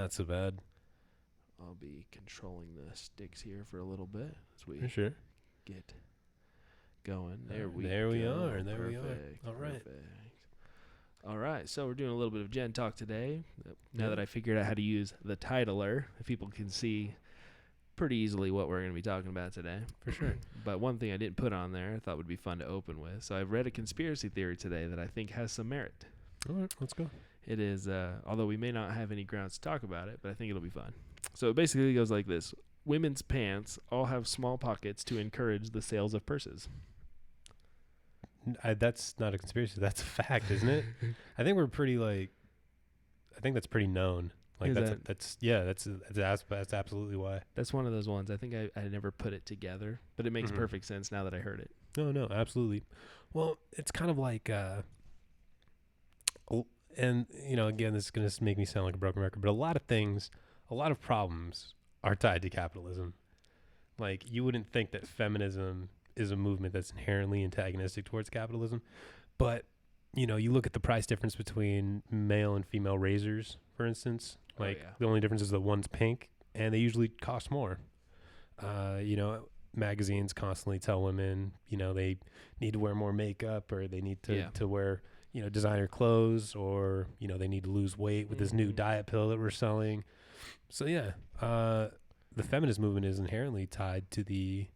Not so bad. I'll be controlling the sticks here for a little bit as we For sure. get going. There we There we go. are. There we are. Perfect, All right. perfect. All right, so we're doing a little bit of Gen Talk today. Now that I figured out how to use the titler, if people can see pretty easily what we're going to be talking about today. For sure. But one thing I didn't put on there I thought would be fun to open with. So I've read a conspiracy theory today that I think has some merit. All right, let's go. It is, although we may not have any grounds to talk about it, but I think it'll be fun. So it basically goes like this. Women's pants all have small pockets to encourage the sales of purses. That's not a conspiracy. That's a fact, isn't it? I think we're pretty I think that's pretty known. Like that's absolutely why. That's one of those ones. I think I never put it together, but it makes perfect sense now that I heard it. No, absolutely. Well, it's kind of like, and again, this is going to make me sound like a broken record, but a lot of problems are tied to capitalism. Like, you wouldn't think that feminism is a movement that's inherently antagonistic towards capitalism, but you look at the price difference between male and female razors, for instance. The only difference is that one's pink, and they usually cost more. Magazines constantly tell women, they need to wear more makeup, or they need to wear, designer clothes, or, they need to lose weight with this new diet pill that we're selling. So, the feminist movement is inherently tied to the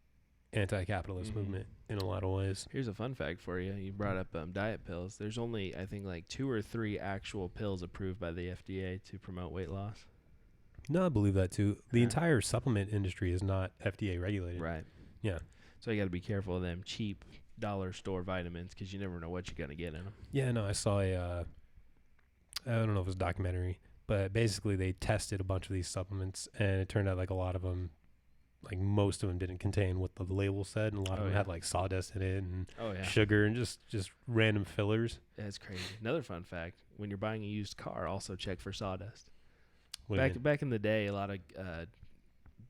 anti-capitalist movement in a lot of ways. Here's a fun fact for you. You brought up diet pills. There's only, I think, like 2 or 3 actual pills approved by the FDA to promote weight loss. No, I believe that too. The entire supplement industry is not FDA regulated. Right. Yeah. So you got to be careful of them cheap dollar store vitamins because you never know what you're going to get in them. Yeah, no, I saw I don't know if it was a documentary, but basically they tested a bunch of these supplements, and it turned out like a lot of them, like most of them didn't contain what the label said, and a lot of them had like sawdust in it and sugar and just random fillers. That's crazy. Another fun fact, when you're buying a used car, also check for sawdust. What Back in the day, a lot of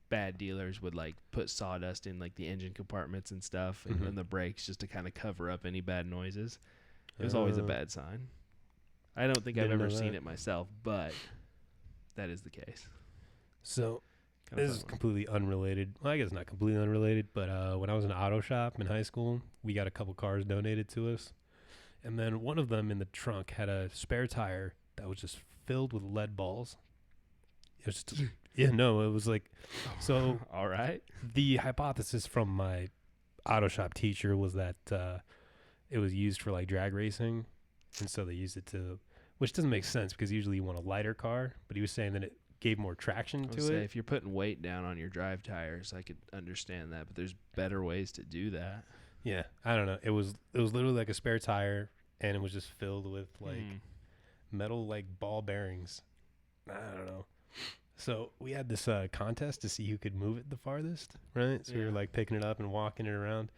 bad dealers would like put sawdust in like the engine compartments and stuff and the brakes just to kind of cover up any bad noises. It was always a bad sign. I don't think I've ever seen it myself, but that is the case. So this is completely unrelated. Well, I guess not completely unrelated, but when I was in an auto shop in high school, we got a couple cars donated to us. And then one of them in the trunk had a spare tire that was just filled with lead balls. It was just, it was like, so. All right. The hypothesis from my auto shop teacher was that it was used for like drag racing. And so they used it which doesn't make sense because usually you want a lighter car, but he was saying that it gave more traction to it. If you're putting weight down on your drive tires, I could understand that, but there's better ways to do that. Yeah, I don't know. It was literally like a spare tire, and it was just filled with like metal like ball bearings. I don't know. So we had this contest to see who could move it the farthest, right? So we were like picking it up and walking it around,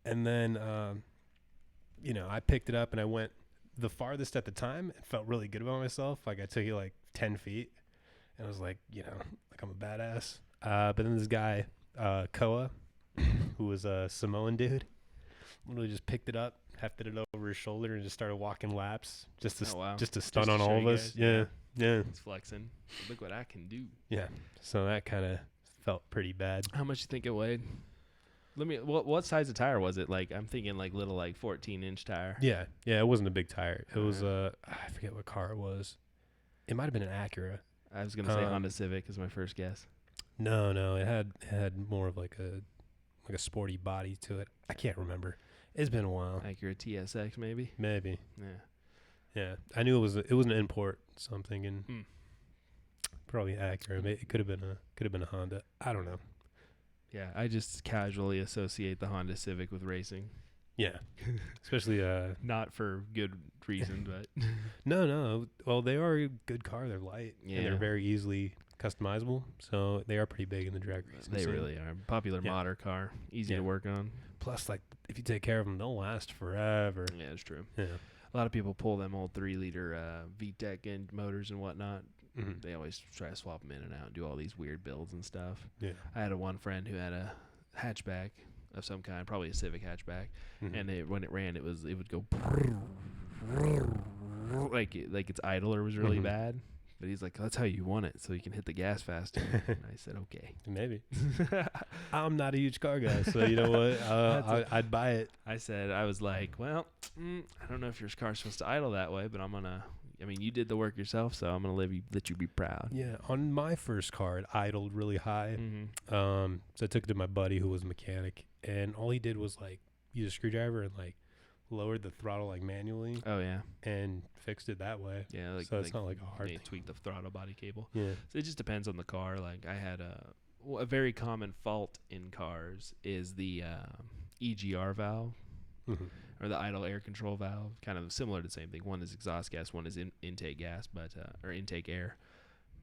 and then I picked it up and I went the farthest at the time and felt really good about myself. Like I took it like 10 feet. And I was like, like I'm a badass. But then this guy, Koa, who was a Samoan dude, literally just picked it up, hefted it over his shoulder, and just started walking laps just to stun on all of us. Yeah. He's flexing. Look what I can do. Yeah. So that kind of felt pretty bad. How much you think it weighed? What size of tire was it? Like I'm thinking like little 14-inch tire. Yeah. It wasn't a big tire. It was I forget what car it was. It might have been an Acura. I was gonna say Honda Civic is my first guess. No, it had more of like a sporty body to it. I can't remember. It's been a while. Acura TSX maybe. Maybe. Yeah. I knew it was an import. So I'm thinking probably Acura. It could have been a Honda. I don't know. Yeah, I just casually associate the Honda Civic with racing. Yeah, especially not for good reason, but no. Well, they are a good car. They're light and they're very easily customizable. So they are pretty big in the drag racing. They really are. Popular modder car, easy to work on. Plus, like if you take care of them, they'll last forever. Yeah, it's true. Yeah, a lot of people pull them old 3-liter VTEC motors and whatnot. They always try to swap them in and out and do all these weird builds and stuff. Yeah, I had one friend who had a hatchback of some kind, probably a Civic hatchback, and when it ran, it would go like its idler was really bad. But he's like, that's how you want it, so you can hit the gas faster. And I said, okay. Maybe. I'm not a huge car guy, so you know what? I'd buy it. I was like, well, I don't know if your car's supposed to idle that way, but you did the work yourself, so I'm going to let you be proud. Yeah, on my first car, it idled really high. Mm-hmm. So I took it to my buddy who was a mechanic, and all he did was like use a screwdriver and like lowered the throttle like manually. Oh yeah, and fixed it that way. Yeah, so it's not like a hard thing. Tweak the throttle body cable. Yeah, so it just depends on the car. Like I had a very common fault in cars is the EGR valve. Mm-hmm. Or the idle air control valve, kind of similar to the same thing. One is exhaust gas, one is intake gas, or intake air.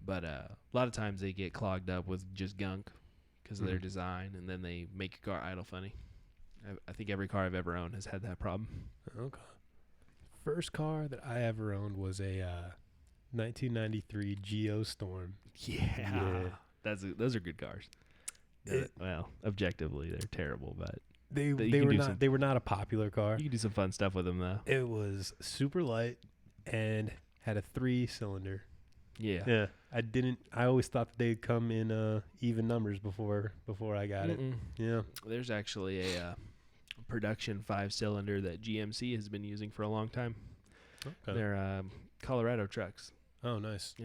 But a lot of times they get clogged up with just gunk because of their design, and then they make your car idle funny. I think every car I've ever owned has had that problem. Okay. First car that I ever owned was a 1993 Geostorm. Yeah. Those are good cars. Well, objectively, they're terrible, but they were not a popular car. You can do some fun stuff with them, though. It was super light and had a 3-cylinder. Yeah. I always thought that they'd come in even numbers before I got it. Yeah. There's actually a production 5-cylinder that GMC has been using for a long time. Okay. They're Colorado trucks. Oh, nice.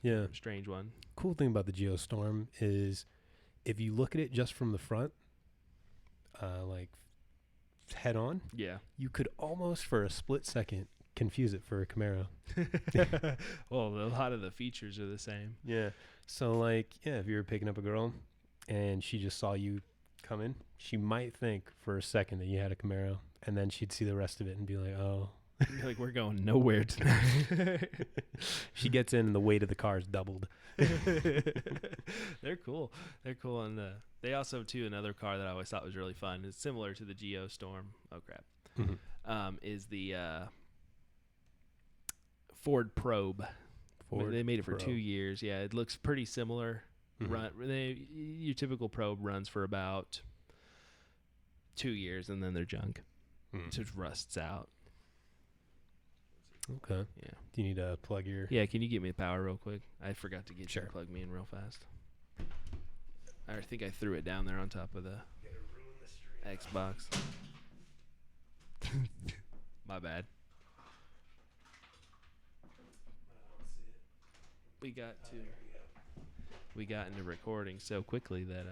Yeah. Strange one. Cool thing about the Geostorm is if you look at it just from the front, like head on, you could almost for a split second confuse it for a Camaro. Well, a lot of the features are the same. Yeah. So if you were picking up a girl and she just saw you come in, she might think for a second that you had a Camaro, and then she'd see the rest of it and be like, oh. Like, we're going nowhere tonight. She gets in and the weight of the car is doubled. They're cool. And they also, too, another car that I always thought was really fun. It's similar to the Geostorm. Oh, crap. Mm-hmm. Is the Ford Probe. They made it for 2 years. Yeah, it looks pretty similar. Mm-hmm. Your typical Probe runs for about 2 years, and then they're junk. It just rusts out. Okay. Yeah. Do you need to plug your... Yeah, can you get me the power real quick? I forgot to get you to Sure. plug me in real fast. I think I threw it down there on top of the Xbox. My bad. We got into recording so quickly that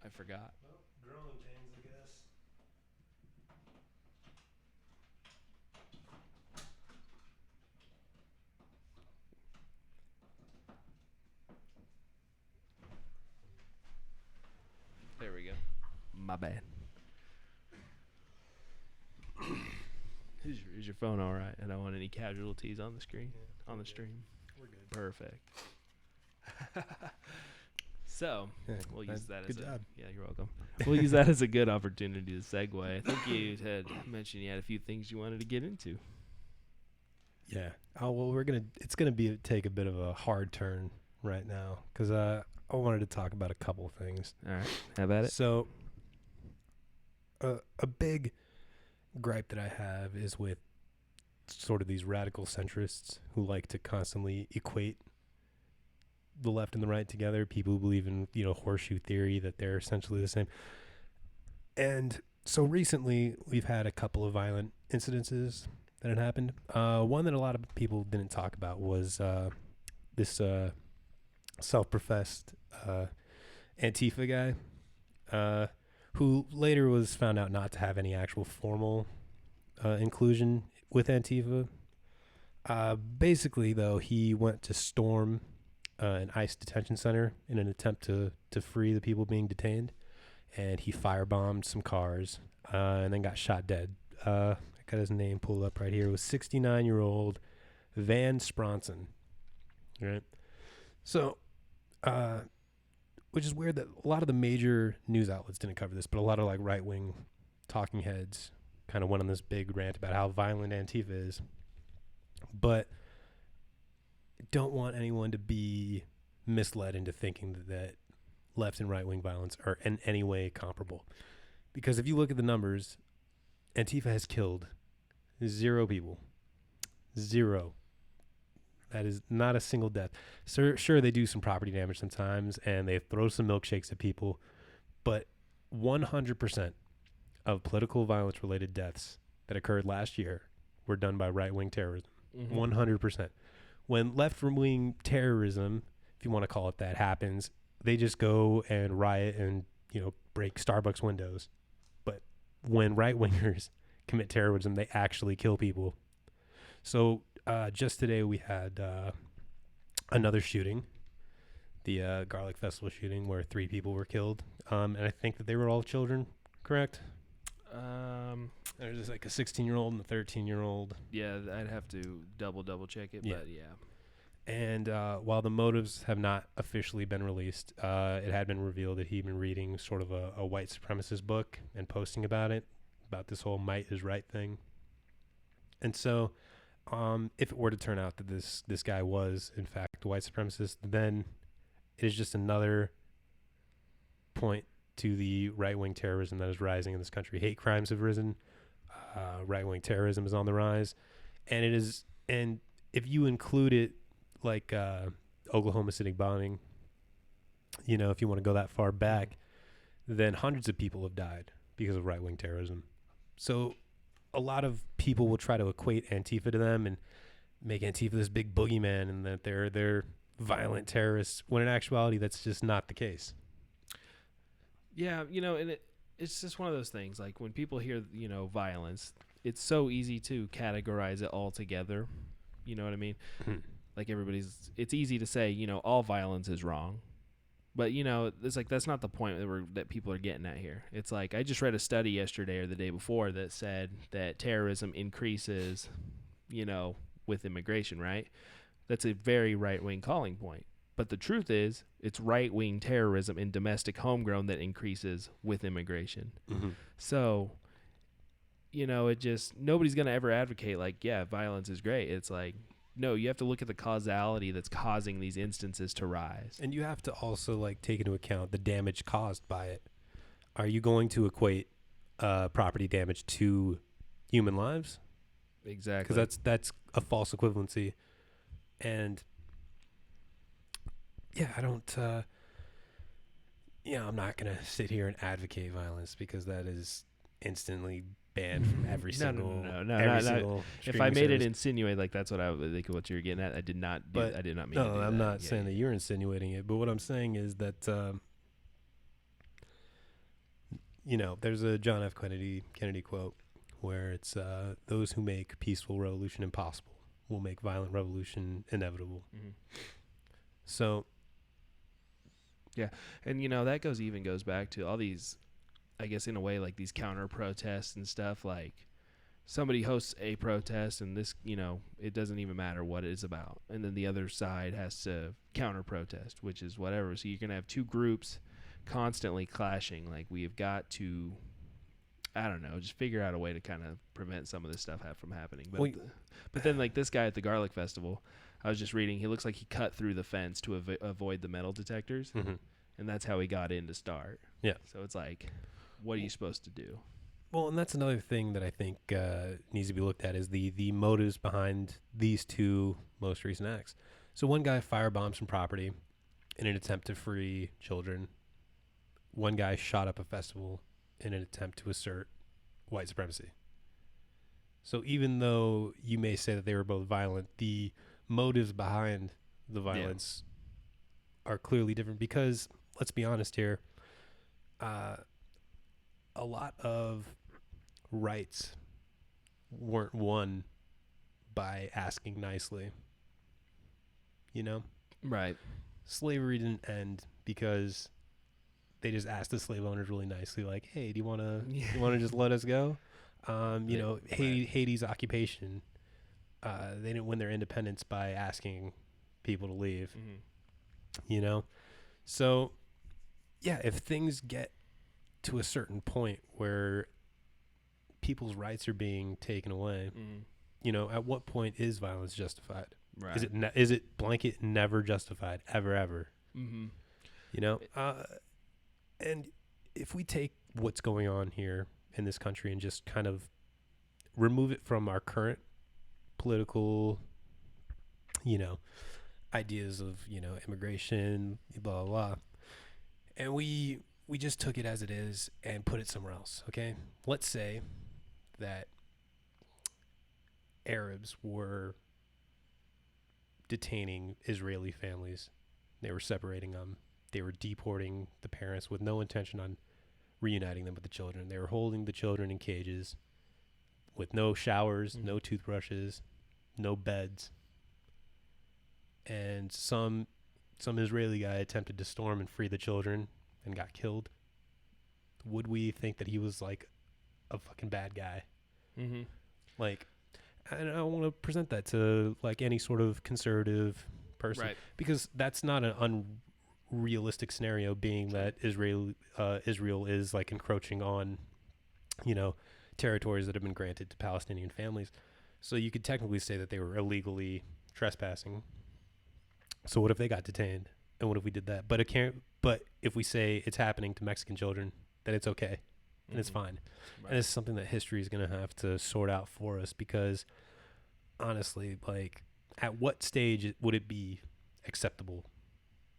I forgot. Well, growing pains, I guess. There we go. My bad. Is your phone all right? I don't want any casualties on the screen, on the stream. We're good. Perfect. So we'll use that as good job. Yeah, you're welcome. We'll use that as a good opportunity to segue. I think you had mentioned you had a few things you wanted to get into. Yeah. Oh well, it's gonna take a bit of a hard turn right now because I wanted to talk about a couple of things. All right, how about it? So, a big gripe that I have is with sort of these radical centrists who like to constantly equate the left and the right together. People who believe in, horseshoe theory, that they're essentially the same. And so recently we've had a couple of violent incidences that had happened. One that a lot of people didn't talk about was this self-professed Antifa guy who later was found out not to have any actual formal inclusion with Antifa. Basically, though, he went to storm an ICE detention center in an attempt to free the people being detained, and he firebombed some cars and then got shot dead. I got his name pulled up right here. It was 69-year-old Van Spronson. Right? So, which is weird that a lot of the major news outlets didn't cover this, but a lot of right-wing talking heads kind of went on this big rant about how violent Antifa is. But I don't want anyone to be misled into thinking that left and right-wing violence are in any way comparable. Because if you look at the numbers, Antifa has killed 0 people. Zero. That is not a single death. Sure, they do some property damage sometimes, and they throw some milkshakes at people, but 100% of political violence-related deaths that occurred last year were done by right-wing terrorism. 100%. When left-wing terrorism, if you want to call it that, happens, they just go and riot and, break Starbucks windows. But when right-wingers commit terrorism, they actually kill people. So just today we had another shooting, the Garlic Festival shooting, where 3 people were killed. And I think that they were all children, correct? There's just like a 16-year-old and a 13-year-old. Yeah, I'd have to double check it, but yeah. And while the motives have not officially been released, it had been revealed that he'd been reading sort of a white supremacist book and posting about this whole might is right thing. And so if it were to turn out that this guy was, in fact, a white supremacist, then it is just another point to the right-wing terrorism that is rising in this country. Hate crimes have risen. Right-wing terrorism is on the rise. And if you include it, like Oklahoma City bombing, if you want to go that far back, then hundreds of people have died because of right-wing terrorism. So a lot of people will try to equate Antifa to them and make Antifa this big boogeyman and that they're violent terrorists, when in actuality that's just not the case. Yeah, and it's just one of those things. Like when people hear, violence, it's so easy to categorize it all together. You know what I mean? Like it's easy to say, all violence is wrong. But, it's like that's not the point that people are getting at here. It's like I just read a study yesterday or the day before that said that terrorism increases, with immigration, right? That's a very right-wing calling point. But the truth is, it's right-wing terrorism and domestic homegrown that increases with immigration. Mm-hmm. So, nobody's going to ever advocate like, yeah, violence is great. It's like, no, you have to look at the causality that's causing these instances to rise. And you have to also take into account the damage caused by it. Are you going to equate property damage to human lives? Exactly. Because that's a false equivalency. And I don't. I'm not gonna sit here and advocate violence because that is instantly banned from every single. No. If I made it insinuate like that's what I think what you're getting at, I did not. I did not mean. No, I'm not saying that you're insinuating it. But what I'm saying is that, there's a John F. Kennedy quote where it's those who make peaceful revolution impossible will make violent revolution inevitable. Mm-hmm. So. Yeah, and that goes back to all these, I guess in a way, like these counter protests and stuff. Like somebody hosts a protest and this, it doesn't even matter what it's about, and then the other side has to counter protest, which is whatever. So you're gonna have two groups constantly clashing. Like we have got to, I don't know, just figure out a way to kind of prevent some of this stuff from happening. But then like this guy at the Garlic Festival, I was just reading, he looks like he cut through the fence to avoid the metal detectors, mm-hmm. and that's how he got in to start. Yeah. So it's like, what are you supposed to do? Well, and that's another thing that I think needs to be looked at is the motives behind these two most recent acts. So one guy firebombed some property in an attempt to free children. One guy shot up a festival in an attempt to assert white supremacy. So even though you may say that they were both violent, the motives behind the violence are clearly different because, let's be honest here, a lot of rights weren't won by asking nicely. Right. Slavery didn't end because they just asked the slave owners really nicely, like, "Hey, do you want to just let us go?" Haiti's occupation. They didn't win their independence by asking people to leave, mm-hmm. So, if things get to a certain point where people's rights are being taken away, mm-hmm. At what point is violence justified? Right. Is it blanket never justified ever? Mm-hmm. And if we take what's going on here in this country and just kind of remove it from our current political, ideas of, immigration, blah, blah, blah. And we just took it as it is and put it somewhere else, okay? Let's say that Arabs were detaining Israeli families. They were separating them. They were deporting the parents with no intention on reuniting them with the children. They were holding the children in cages with no showers, no toothbrushes, no beds. And some Israeli guy attempted to storm and free the children and got killed. Would we think that he was like a fucking bad guy? Mm-hmm. Like, and I want to present that to like any sort of conservative person, Right. because that's not an unrealistic scenario, being that Israel is like encroaching on, territories that have been granted to Palestinian families. So you could technically say that they were illegally trespassing. So what if they got detained? And what if we did that? But if we say it's happening to Mexican children, then it's okay. And it's fine. Right. And it's something that history is going to have to sort out for us, because honestly, like, at what stage would it be acceptable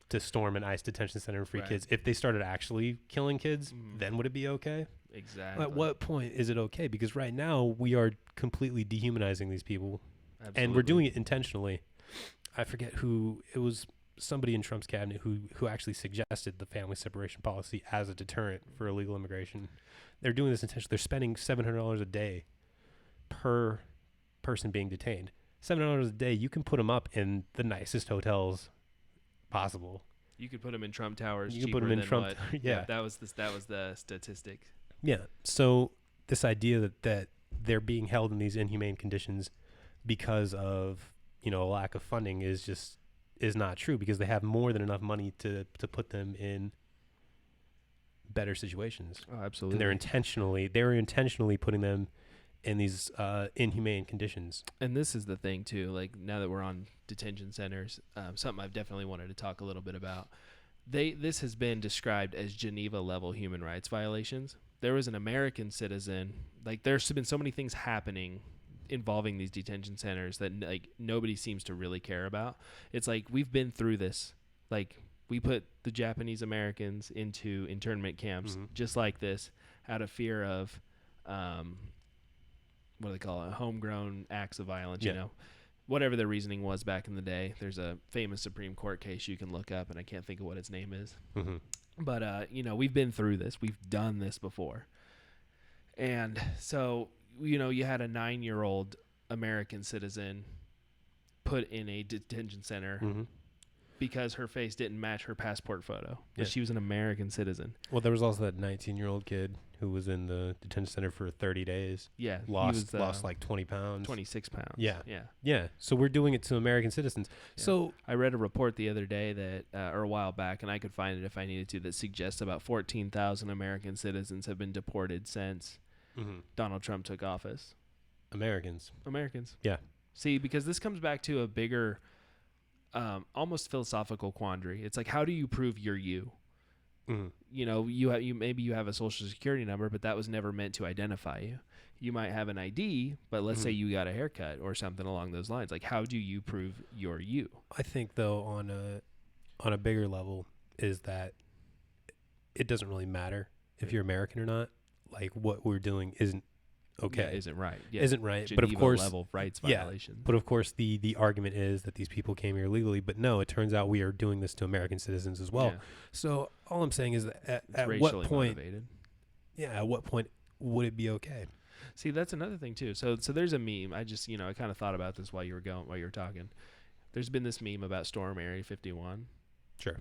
to storm an ICE detention center and free kids? If they started actually killing kids, then would it be okay? Exactly. At what point is it okay? Because right now we are completely dehumanizing these people. Absolutely. And we're doing it intentionally. I forget who it was. Somebody in Trump's cabinet who actually suggested the family separation policy as a deterrent for illegal immigration. They're doing this intentionally. They're spending $700 a day per person being detained. $700 a day, you can put them up in the nicest hotels possible. You could put them in Trump Towers. You can put them in Trump. Yeah, that was the statistic. Yeah. So this idea that they're being held in these inhumane conditions because of a lack of funding is not true, because they have more than enough money to put them in better situations. Oh, absolutely. And they're intentionally putting them in these inhumane conditions. And this is the thing too, like, now that we're on detention centers, something I've definitely wanted to talk a little bit about. This has been described as Geneva level human rights violations. There was an American citizen, like, there's been so many things happening involving these detention centers that like nobody seems to really care about. It's like, we've been through this. Like, we put the Japanese Americans into internment camps just like this out of fear of what do they call it, homegrown acts of violence. Whatever their reasoning was back in the day. There's a famous Supreme Court case you can look up, and I can't think of what its name is. But we've been through this. We've done this before. And so you had a 9-year-old American citizen put in a detention center because her face didn't match her passport photo. But she was an American citizen. Well, there was also that 19-year-old kid who was in the detention center for 30 days. Yeah. Lost like 20 pounds. 26 pounds. Yeah. So we're doing it to American citizens. Yeah. So I read a report the other day that, or a while back, and I could find it if I needed to, that suggests about 14,000 American citizens have been deported since Donald Trump took office. Americans. Yeah. See, because this comes back to a bigger, almost philosophical quandary. It's like, how do you prove you're you? Maybe you have a social security number, but that was never meant to identify you. You might have an ID, but let's say you got a haircut or something along those lines. Like, how do you prove you're you? I think, though, on a bigger level, is that it doesn't really matter if you're American or not. Like, what we're doing isn't okay. Yeah, isn't right. Yeah. Isn't right. Geneva but of course, level rights violations. But of course, the argument is that these people came here legally. But no, it turns out we are doing this to American citizens as well. Yeah. So all I'm saying is that at what point? Motivated. Yeah, at what point would it be okay? See, that's another thing too. So there's a meme. I just I kind of thought about this while you were talking. There's been this meme about Storm Area 51. Sure.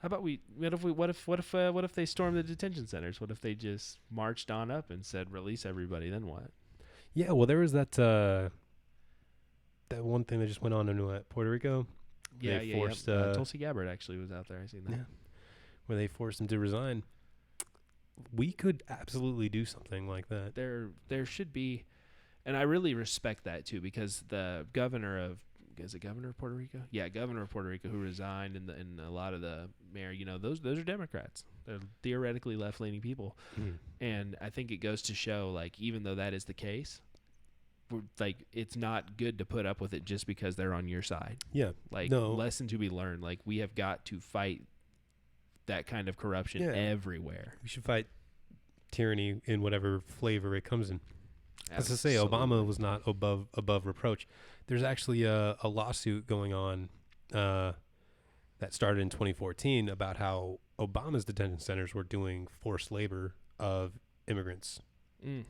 How about what if they stormed the detention centers? What if they just marched on up and said, release everybody? Then what? Yeah, well, there was that one thing that just went on in Puerto Rico. Yeah. Tulsi Gabbard actually was out there. I seen that. Yeah. Where they forced him to resign. We could absolutely do something like that. There should be, and I really respect that too, because the governor of Puerto Rico? Yeah, governor of Puerto Rico, who resigned, and a lot of the mayor, those are Democrats. They're theoretically left-leaning people. And I think it goes to show, like, even though that is the case, like it's not good to put up with it just because they're on your side. Yeah. Like No. lesson to be learned. Like we have got to fight that kind of corruption everywhere. We should fight tyranny in whatever flavor it comes in. As I say, Absolutely. Obama was not above reproach. There's actually a lawsuit going on that started in 2014 about how Obama's detention centers were doing forced labor of immigrants. Mm.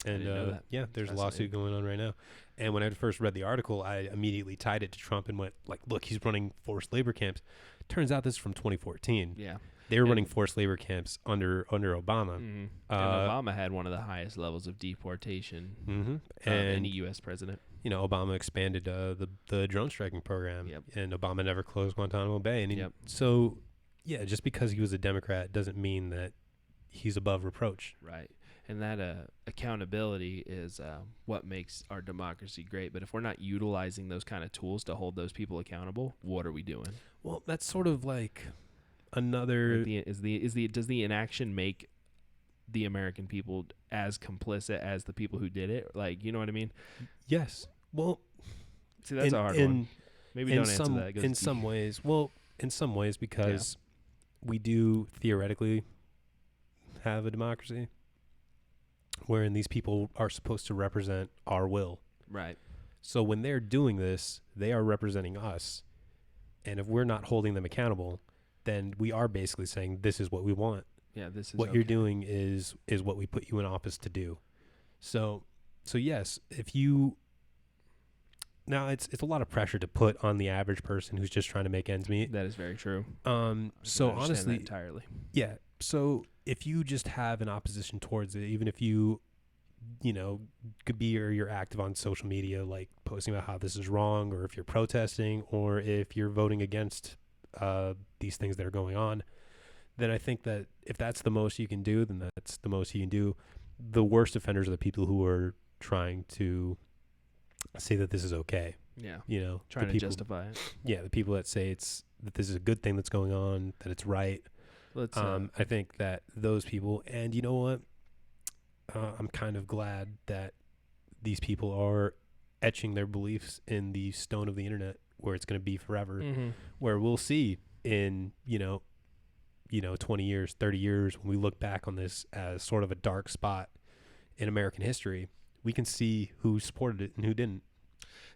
And know that. yeah, there's a lawsuit going on right now. And when I first read the article, I immediately tied it to Trump and went like, look, he's running forced labor camps. Turns out this is from 2014. Yeah. They were running forced labor camps under Obama. Mm-hmm. And Obama had one of the highest levels of deportation Mm-hmm. of And any U.S. president. you know, Obama expanded the drone striking program. Yep. And Obama never closed Guantanamo Bay. And Yep. so, yeah, just because he was a Democrat doesn't mean that he's above reproach. Right. And that accountability is what makes our democracy great. But if we're not utilizing those kind of tools to hold those people accountable, what are we doing? Well, that's sort of like another... Does the inaction make the American people as complicit as the people who did it? Like, you know what I mean? Yes. Well, see, that's a hard one. Maybe don't answer that. In some ways, because we do theoretically have a democracy wherein these people are supposed to represent our will. Right. So when they're doing this, they are representing us. And if we're not holding them accountable, then we are basically saying this is what we want. Yeah, this is what you're doing is what we put you in office to do. So yes, if you now it's a lot of pressure to put on the average person who's just trying to make ends meet. That is very true. So honestly, entirely. Yeah. So if you just have an opposition towards it, even if you could be or you're active on social media, like posting about how this is wrong, or if you're protesting, or if you're voting against these things that are going on, then I think that if that's the most you can do, then that's the most you can do. The worst offenders are the people who are trying to say that this is okay. Yeah. Trying to justify it. Yeah. The people that say that this is a good thing that's going on, that it's right. I think that those people, and you know what? I'm kind of glad that these people are etching their beliefs in the stone of the internet, where it's going to be forever, where we'll see in, 20 years, 30 years, when we look back on this as sort of a dark spot in American history, we can see who supported it and who didn't.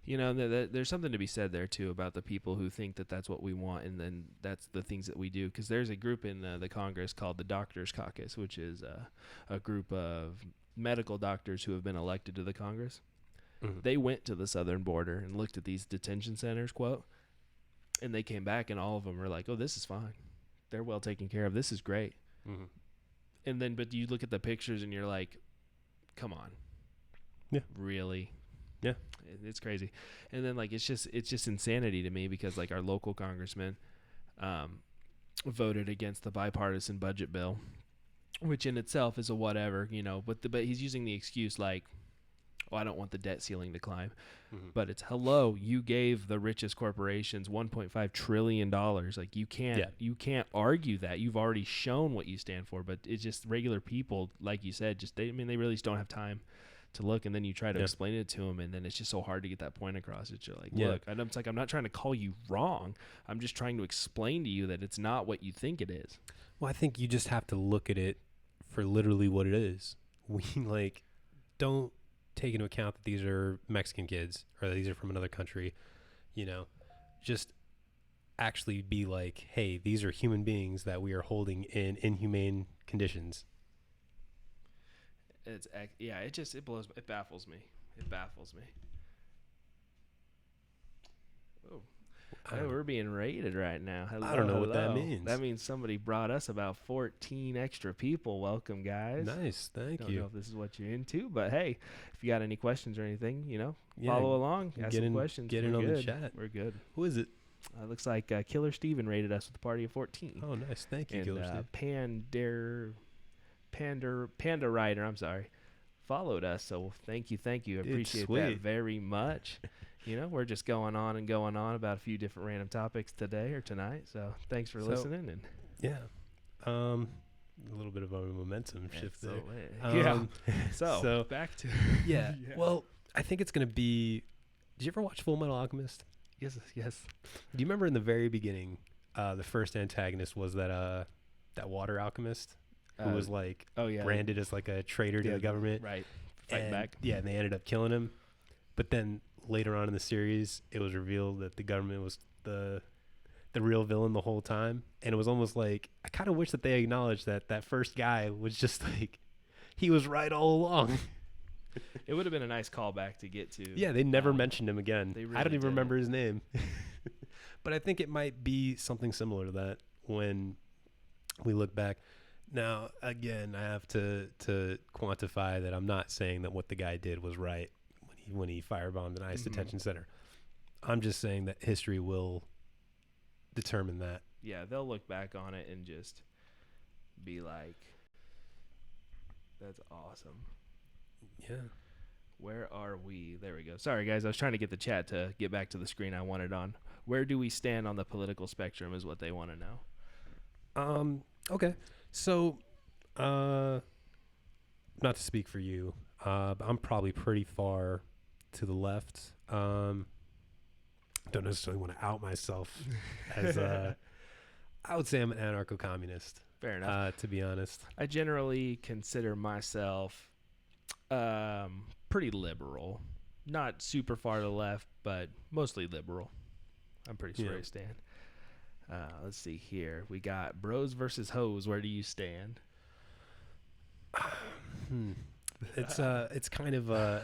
There's something to be said there, too, about the people who think that that's what we want, and then that's the things that we do. Because there's a group in the Congress called the Doctors Caucus, which is a group of medical doctors who have been elected to the Congress. Mm-hmm. They went to the southern border and looked at these detention centers, quote, and they came back, and all of them were like, oh, this is fine. They're well taken care of. This is great. Mm-hmm. And then, but you look at the pictures, and you're like, come on. Yeah. Really? Yeah. It's crazy. And then it's just insanity to me, because our local congressman voted against the bipartisan budget bill, which in itself is a whatever, but he's using the excuse I don't want the debt ceiling to climb. Mm-hmm. But it's, hello, you gave the richest corporations $1.5 trillion. You can't argue that. You've already shown what you stand for, but it's just regular people, like you said, they really just don't have time to look, and then you try to explain it to them, and then it's just so hard to get that point across. It's you're like, look, and it's I'm not trying to call you wrong. I'm just trying to explain to you that it's not what you think it is. Well, I think you just have to look at it for literally what it is. We don't take into account that these are Mexican kids, or that these are from another country. Just actually be like, hey, these are human beings that we are holding in inhumane conditions. It baffles me. It baffles me. Oh, we're being raided right now. Hello, I don't know what that means. That means somebody brought us about 14 extra people. Welcome, guys. Nice, thank you. Don't know if this is what you're into, but hey, if you got any questions or anything, follow along. Ask some questions. Get in on the chat. We're good. Who is it? Looks like Killer Steven raided us with a party of 14. Oh, nice. Thank you, Killer Steven. Panda Rider, I'm sorry, followed us. So thank you. I appreciate that very much. We're just going on about a few different random topics today or tonight. So thanks for listening. And a little bit of a momentum shift there. So back to Well, I think it's gonna be. Did you ever watch Full Metal Alchemist? Yes. Do you remember in the very beginning, the first antagonist was that water alchemist who was like branded as like a traitor to the government, right? Fight back. Yeah, and they ended up killing him. But then later on in the series, it was revealed that the government was the real villain the whole time, and it was almost like I kind of wish that they acknowledged that first guy was just like he was right all along. It would have been a nice callback to get to. Yeah, they never mentioned him again. Really I don't even didn't. remember his name. But I think it might be something similar to that when we look back. Now, again, I have to quantify that I'm not saying that what the guy did was right when he firebombed an ICE detention center. I'm just saying that history will determine that. Yeah, they'll look back on it and just be like, that's awesome. Yeah. Where are we? There we go. Sorry, guys. I was trying to get the chat to get back to the screen I wanted on. Where do we stand on the political spectrum is what they want to know. Okay. So, not to speak for you, but I'm probably pretty far to the left. Don't necessarily want to out myself as I would say I'm an anarcho-communist. Fair enough. To be honest. I generally consider myself pretty liberal. Not super far to the left, but mostly liberal. I'm pretty sure I stand. Let's see here. We got bros versus hoes. Where do you stand? It's kind of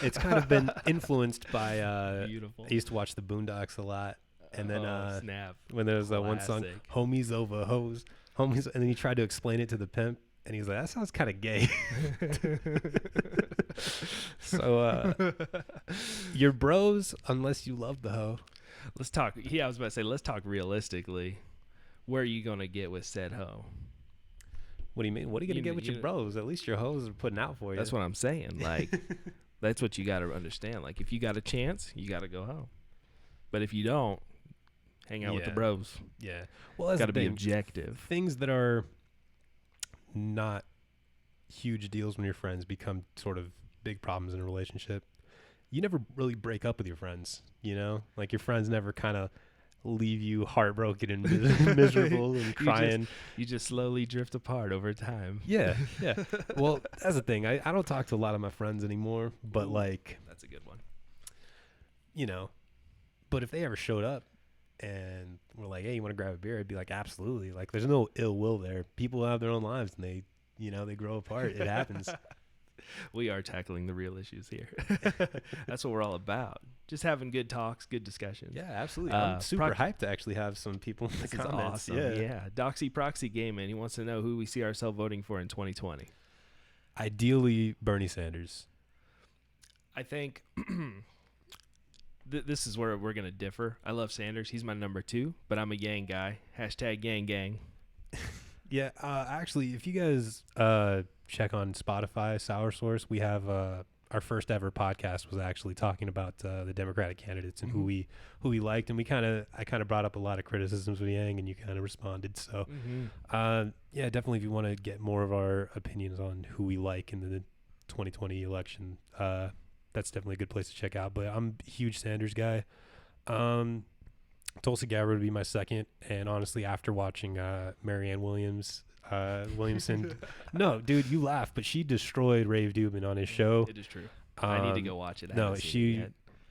it's kind of been influenced by Beautiful. I used to watch the Boondocks a lot, and then snap. when there was that one song, Classic. "Homies over hoes," homies, and then he tried to explain it to the pimp, and he was like, "That sounds kind of gay." So you're bros unless you love the hoe. Let's talk. Yeah, I was about to say, let's talk realistically. Where are you going to get with said hoe? What do you mean? What are you gonna get with your bros? At least your hoes are putting out for you. That's what I'm saying. Like, that's what you got to understand. Like, if you got a chance, you got to go home. But if you don't, hang out with the bros. Yeah. Well, that's got to be objective. Things that are not huge deals when you're friends become sort of big problems in a relationship. You never really break up with your friends, you know? Like, your friends never kind of leave you heartbroken and miserable and crying. You just slowly drift apart over time. Yeah. Well, that's the thing. I don't talk to a lot of my friends anymore, but like, that's a good one. You know, but if they ever showed up and were like, "Hey, you want to grab a beer?" I'd be like, "Absolutely." Like, there's no ill will there. People have their own lives and they grow apart. It happens. We are tackling the real issues here. That's what we're all about. Just having good talks, good discussions. Yeah, absolutely. I'm super hyped to actually have some people in the comments. Awesome. Yeah. Doxy Proxy Gaming. He wants to know who we see ourselves voting for in 2020. Ideally, Bernie Sanders. I think this is where we're going to differ. I love Sanders. He's my number 2, but I'm a Yang guy. # gang gang. Yeah, actually, if you guys check on Spotify, Sour Source, we have our first ever podcast was actually talking about the Democratic candidates and who we liked, and I kind of brought up a lot of criticisms of Yang, and you kind of responded. So, yeah, definitely, if you want to get more of our opinions on who we like in the 2020 election, that's definitely a good place to check out. But I'm a huge Sanders guy. Tulsi Gabbard would be my second, and honestly, after watching Marianne Williamson, no, dude, you laugh, but she destroyed Rave Dubin on his show. It is true. I need to go watch it.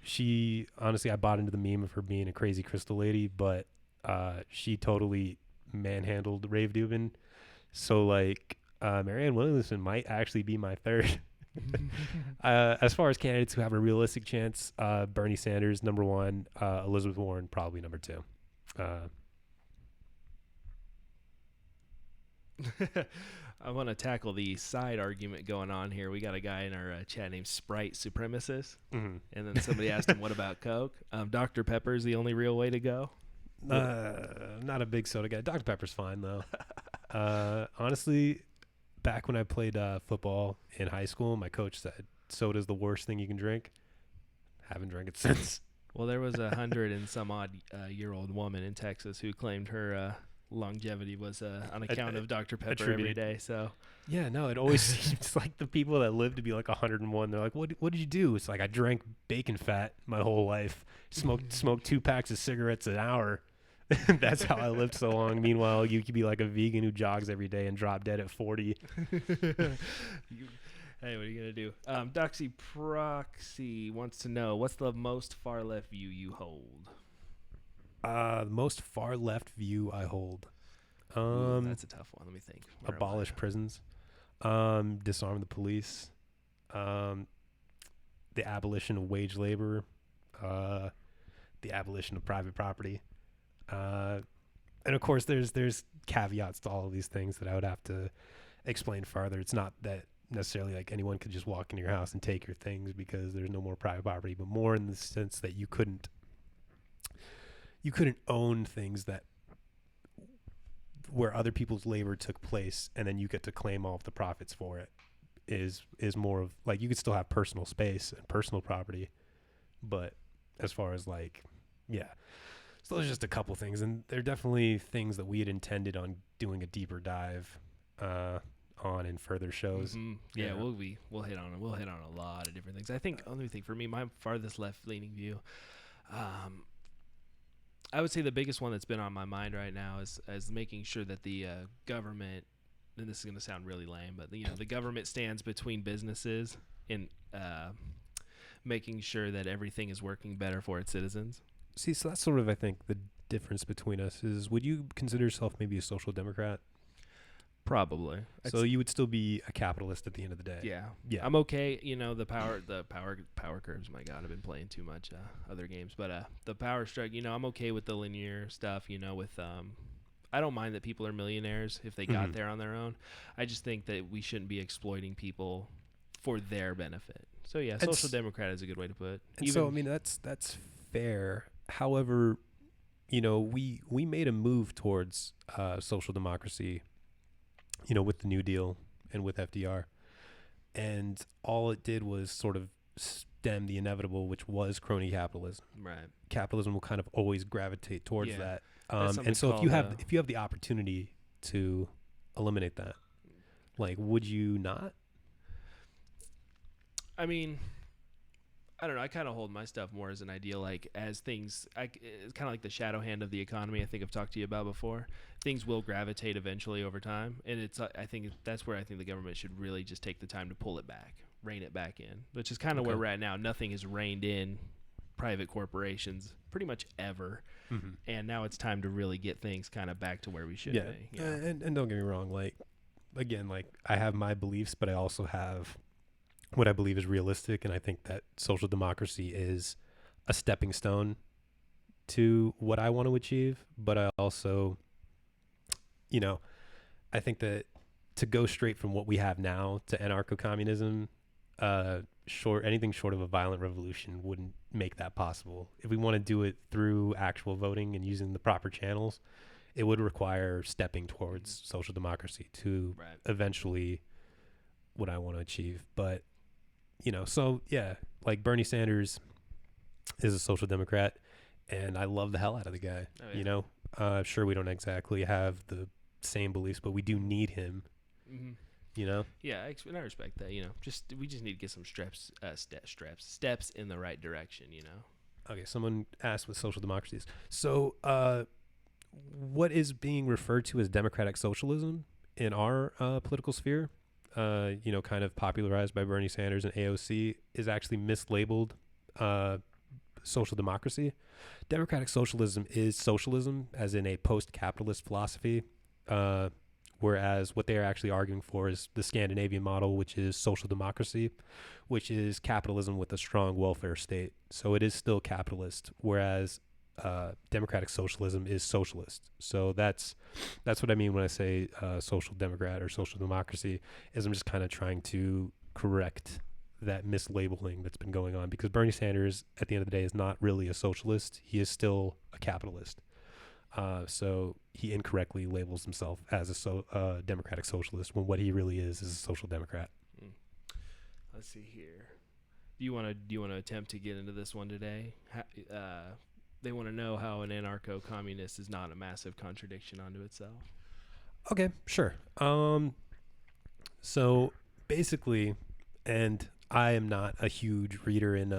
She honestly, I bought into the meme of her being a crazy crystal lady, but she totally manhandled Rave Dubin. So like, Marianne Williamson might actually be my third. As far as candidates who have a realistic chance, Bernie Sanders number 1, Elizabeth Warren probably number 2. I want to tackle the side argument going on here. We got a guy in our chat named Sprite Supremacist, and then somebody asked him, "What about Coke?" Dr. Pepper is the only real way to go. Not a big soda guy. Dr. Pepper's fine though. Honestly, back when I played football in high school, my coach said soda's the worst thing you can drink. Haven't drank it since. Well, there was 100 and some odd year old woman in Texas who claimed her longevity was on account of Dr. Pepper every day. So yeah, no, it always seems like the people that live to be like 101. They're like, what did you do? It's like I drank bacon fat my whole life, smoked 2 packs of cigarettes an hour. That's how I lived so long. Meanwhile, you could be like a vegan who jogs every day and drop dead at 40. Hey, what are you gonna do? Doxy Proxy wants to know, what's the most far left view you hold? The most far left view I hold. Ooh, that's a tough one. Let me think. Abolish prisons. Disarm the police. The abolition of wage labor. The abolition of private property. And of course, there's caveats to all of these things that I would have to explain further. It's not that necessarily like anyone could just walk into your house and take your things because there's no more private property, but more in the sense that you couldn't own things that where other people's labor took place and then you get to claim all of the profits for it is more of like you could still have personal space and personal property, but as far as like, yeah. So there's just a couple things, and they're definitely things that we had intended on doing a deeper dive on in further shows. Mm-hmm. Yeah, we'll hit on it. We'll hit on a lot of different things. I think only thing for me, my farthest left leaning view, I would say the biggest one that's been on my mind right now is making sure that the government, and this is going to sound really lame, but the government stands between businesses in making sure that everything is working better for its citizens. See, so that's sort of, I think, the difference between us is, would you consider yourself maybe a social democrat? Probably. So you would still be a capitalist at the end of the day. Yeah. Yeah. I'm okay. The power curves. My God, I've been playing too much other games, but the power strike. I'm okay with the linear stuff. With I don't mind that people are millionaires if they got there on their own. I just think that we shouldn't be exploiting people for their benefit. So yeah, social democrat is a good way to put it. So I mean that's fair. However, we made a move towards social democracy, with the New Deal and with FDR. And all it did was sort of stem the inevitable, which was crony capitalism. Right. Capitalism will kind of always gravitate towards that. And so if you have the opportunity to eliminate that, like, would you not? I mean, I don't know. I kind of hold my stuff more as an ideal, like as things. It's kind of like the shadow hand of the economy. I think I've talked to you about before. Things will gravitate eventually over time, and it's. I think that's where I think the government should really just take the time to pull it back, rein it back in, which is kind of where we're at now. Nothing is reined in private corporations pretty much ever, and now it's time to really get things kind of back to where we should be. Yeah, and don't get me wrong. Like, again, like I have my beliefs, but I also have what I believe is realistic, and I think that social democracy is a stepping stone to what I want to achieve. But I also, I think that to go straight from what we have now to anarcho-communism, anything short of a violent revolution wouldn't make that possible. If we want to do it through actual voting and using the proper channels, it would require stepping towards social democracy to eventually what I want to achieve. But so yeah, like Bernie Sanders is a social democrat, and I love the hell out of the guy. Oh, yeah. Sure, we don't exactly have the same beliefs, but we do need him. Yeah, I respect that. We just need to get some steps in the right direction. Okay, someone asked what social democracy is. So, what is being referred to as democratic socialism in our political sphere? Kind of popularized by Bernie Sanders and AOC, is actually mislabeled social democracy. Democratic socialism is socialism, as in a post-capitalist philosophy, whereas what they are actually arguing for is the Scandinavian model, which is social democracy, which is capitalism with a strong welfare state. So it is still capitalist, whereas democratic socialism is socialist. So that's what I mean when I say social democrat or social democracy, is I'm just kind of trying to correct that mislabeling that's been going on, because Bernie Sanders at the end of the day is not really a socialist. He is still a capitalist. So he incorrectly labels himself as a democratic socialist, when what he really is a social democrat. Let's see here. Do you want to attempt to get into this one today? They want to know how an anarcho-communist is not a massive contradiction unto itself. Okay, sure. So basically, and I am not a huge reader in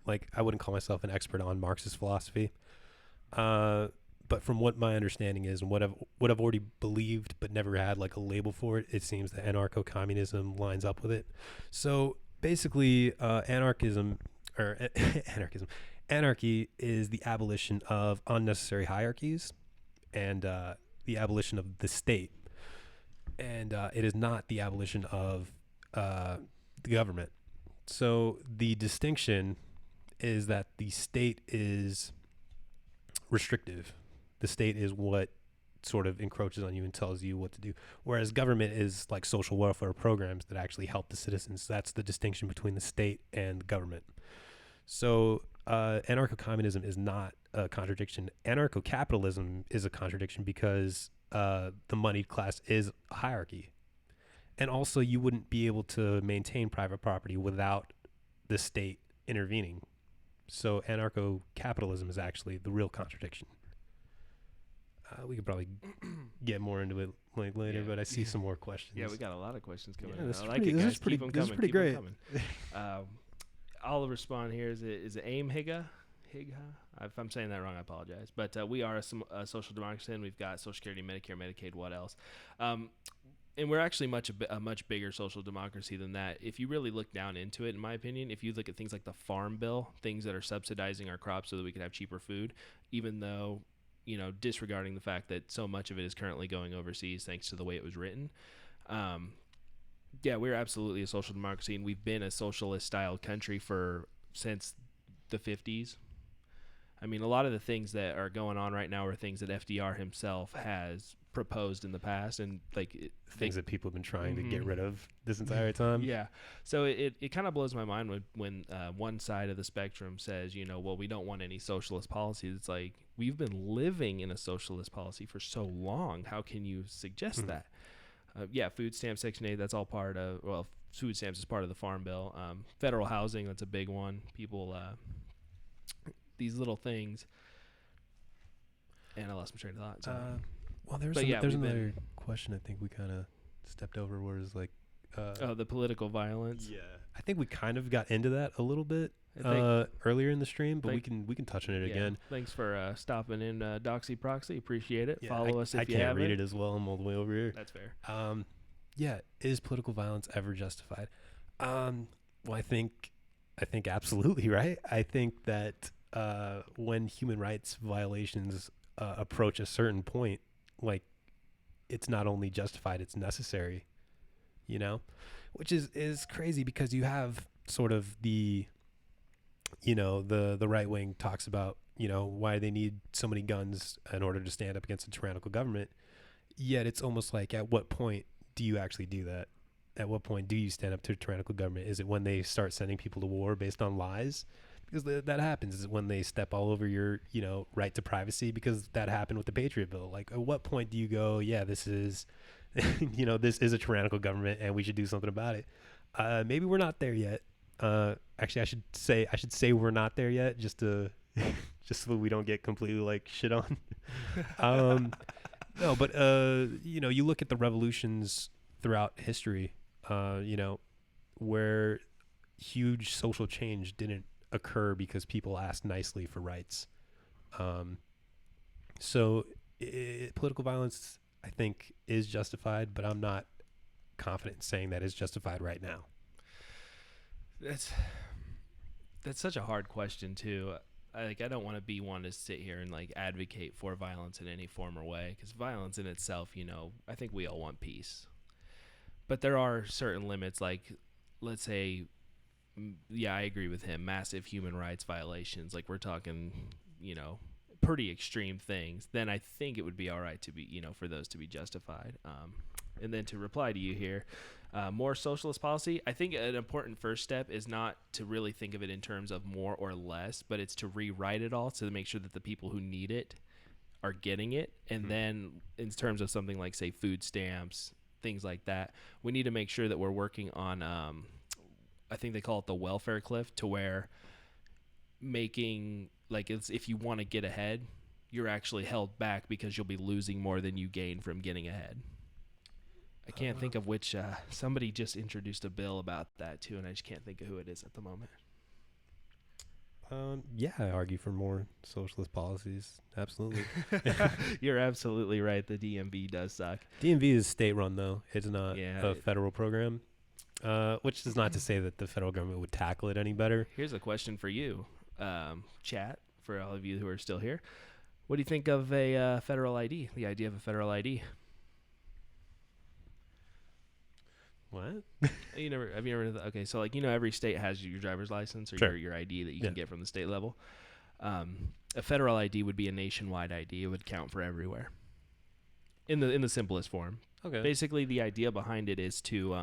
like I wouldn't call myself an expert on Marxist philosophy. But from what my understanding is and what I've already believed but never had like a label for it, it seems that anarcho-communism lines up with it. So basically, anarchism or anarchy is the abolition of unnecessary hierarchies and the abolition of the state, and it is not the abolition of the government. So the distinction is that the state is restrictive. The state is what sort of encroaches on you and tells you what to do, whereas government is like social welfare programs that actually help the citizens. That's the distinction between the state and the government. So anarcho-communism is not a contradiction. Anarcho-capitalism is a contradiction because the moneyed class is a hierarchy. And also you wouldn't be able to maintain private property without the state intervening. So anarcho-capitalism is actually the real contradiction. We could probably get more into it like later, but I see some more questions. Yeah, we got a lot of questions coming in. This I is like pretty, it, this guys. is pretty, Keep 'em this is coming. pretty Keep 'em great. coming. I'll respond here. Is it AIM Higa? If I'm saying that wrong, I apologize. But we are a social democracy, and we've got Social Security, Medicare, Medicaid, what else? And we're actually a much bigger social democracy than that. If you really look down into it, in my opinion, if you look at things like the Farm Bill, things that are subsidizing our crops so that we can have cheaper food, even though, disregarding the fact that so much of it is currently going overseas thanks to the way it was written. Yeah, we're absolutely a social democracy, and we've been a socialist-styled country since the 50s. I mean, a lot of the things that are going on right now are things that FDR himself has proposed in the past, and things that people have been trying to get rid of this entire time. Yeah. So it kind of blows my mind when one side of the spectrum says, well, we don't want any socialist policies. It's like, we've been living in a socialist policy for so long. How can you suggest that? Yeah, food stamps, Section 8, that's all part of, food stamps is part of the Farm Bill. Federal housing, that's a big one. People, these little things. And I lost my train of thought. So. There's another question I think we kind of stepped over where it's like... the political violence. Yeah. I think we kind of got into that a little bit earlier in the stream, but we can touch on it again. Thanks for stopping in, Doxy Proxy. Appreciate it. Yeah, Follow us if you haven't. I haven't. can't read it as well. I'm all the way over here. That's fair. Yeah. Is political violence ever justified? Well, I think absolutely, right? I think that when human rights violations approach a certain point, like, it's not only justified, it's necessary, which is crazy because you have sort of the right wing talks about, why they need so many guns in order to stand up against a tyrannical government. Yet it's almost like, at what point do you actually do that? At what point do you stand up to a tyrannical government? Is it when they start sending people to war based on lies? Because that happens. Is it when they step all over your, right to privacy? Because that happened with the Patriot Bill. Like, at what point do you go, yeah, this is, this is a tyrannical government and we should do something about it? Maybe we're not there yet. Actually, I should say we're not there yet, just so we don't get completely like shit on. No, but you look at the revolutions throughout history, where huge social change didn't occur because people asked nicely for rights. So political violence, I think, is justified, but I'm not confident in saying that is justified right now. That's such a hard question too. I don't want to be one to sit here and like advocate for violence in any form or way, because violence in itself, I think we all want peace. But there are certain limits, like, let's say, yeah, I agree with him, massive human rights violations, like we're talking, pretty extreme things, then I think it would be all right to be, for those to be justified. And then to reply to you here, more socialist policy, I think an important first step is not to really think of it in terms of more or less, but it's to rewrite it all to make sure that the people who need it are getting it. And then in terms of something like, say, food stamps, things like that, we need to make sure that we're working on, I think they call it the welfare cliff, to where making like it's if you want to get ahead, you're actually held back because you'll be losing more than you gain from getting ahead. I can't think of which. Somebody just introduced a bill about that too, and I just can't think of who it is at the moment. Yeah, I argue for more socialist policies. Absolutely. You're absolutely right. The DMV does suck. DMV is state-run, though. It's not Yeah, a federal program, which is not to say that the federal government would tackle it any better. Here's a question for you, chat, for all of you who are still here. What do you think of a federal ID, the idea of a federal ID? What? Have you never okay, so like, every state has your driver's license or Sure. your ID that you can get from the state level. A federal ID would be a nationwide ID. It would count for everywhere. In the simplest form. Okay. Basically, the idea behind it is to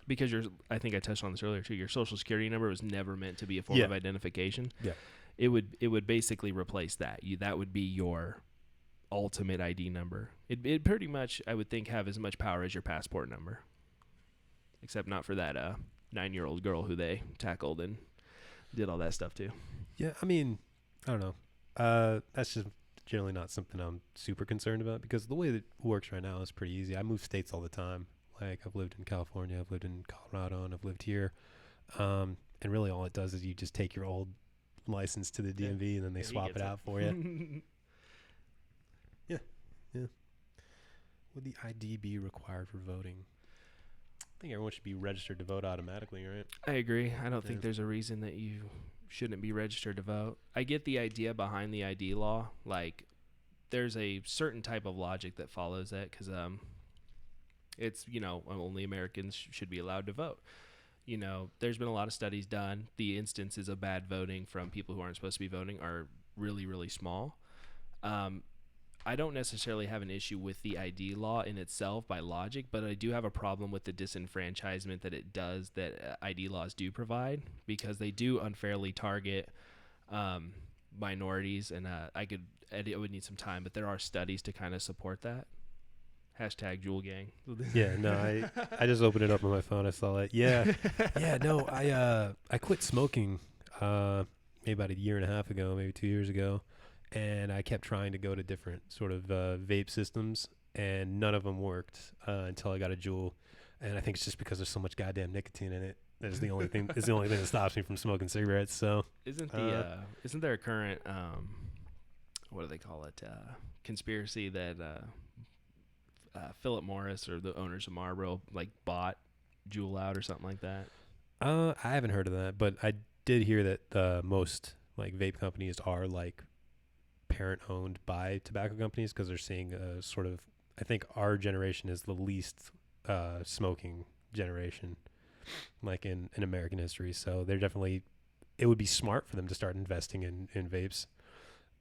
because I think I touched on this earlier too. Your social security number was never meant to be a form of identification. Yeah. It would basically replace that. That would be your ultimate ID number. It pretty much, I would think, have as much power as your passport number. Except not for that 9-year-old girl who they tackled and did all that stuff too. Yeah, I mean, I don't know. That's just generally not something I'm super concerned about because the way that it works right now is pretty easy. I move states all the time. Like, I've lived in California, I've lived in Colorado, and I've lived here. And really all it does is you just take your old license to the DMV and then they swap it out for you. Yeah. Would the ID be required for voting? I think everyone should be registered to vote automatically, right? I agree. I don't think there's a reason that you shouldn't be registered to vote. I get the idea behind the ID law. Like, there's a certain type of logic that follows that because it's, only Americans should be allowed to vote. There's been a lot of studies done. The instances of bad voting from people who aren't supposed to be voting are really, really small. I don't necessarily have an issue with the ID law in itself by logic, but I do have a problem with the disenfranchisement that ID laws do provide because they do unfairly target minorities, and it would need some time, but there are studies to kind of support that. Hashtag Jewel Gang. Yeah, no, I just opened it up on my phone. I saw it. Yeah, no, I quit smoking maybe about a year and a half ago, maybe 2 years ago. And I kept trying to go to different sort of vape systems, and none of them worked until I got a Juul. And I think it's just because there's so much goddamn nicotine in it. That's the only thing. It's the only thing that stops me from smoking cigarettes. So isn't there a current what do they call it? Conspiracy that Philip Morris or the owners of Marlboro like bought Juul out or something like that? I haven't heard of that, but I did hear that most like vape companies are like parent owned by tobacco companies because they're seeing a sort of, I think our generation is the least smoking generation like in American history. So they're definitely, it would be smart for them to start investing in vapes.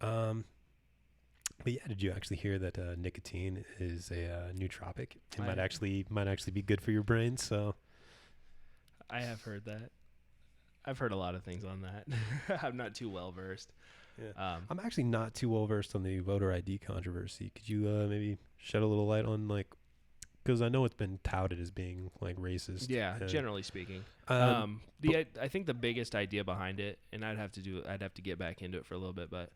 But yeah, did you actually hear that nicotine is a nootropic? It might actually be good for your brain. So I have heard that. I've heard a lot of things on that. I'm not too well versed. Yeah. I'm actually not too well versed on the voter ID controversy. Could you maybe shed a little light on because I know it's been touted as being like racist. Yeah, generally speaking. I think the biggest idea behind it, and I'd have to get back into it for a little bit, but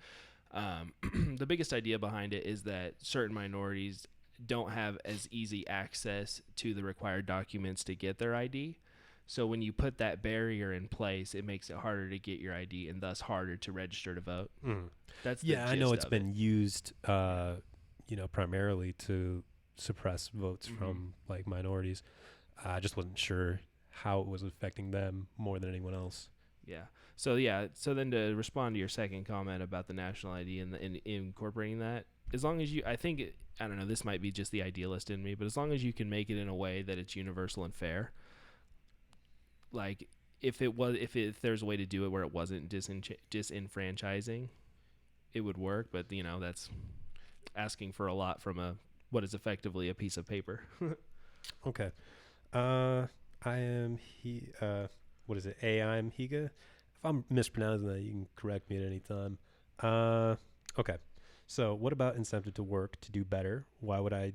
the biggest idea behind it is that certain minorities don't have as easy access to the required documents to get their ID. So when you put that barrier in place, it makes it harder to get your ID and thus harder to register to vote. That's the I know it's been used, primarily to suppress votes from like minorities. I just wasn't sure how it was affecting them more than anyone else. Yeah. So then to respond to your second comment about the national ID and incorporating that, as long as I don't know, this might be just the idealist in me, but as long as you can make it in a way that it's universal and fair. Like if there's a way to do it where it wasn't disenfranchising, it would work. But that's asking for a lot from what is effectively a piece of paper. Okay. I am what is it? I'm Higa. If I'm mispronouncing that, you can correct me at any time. Okay. So what about incentive to work to do better? Why would I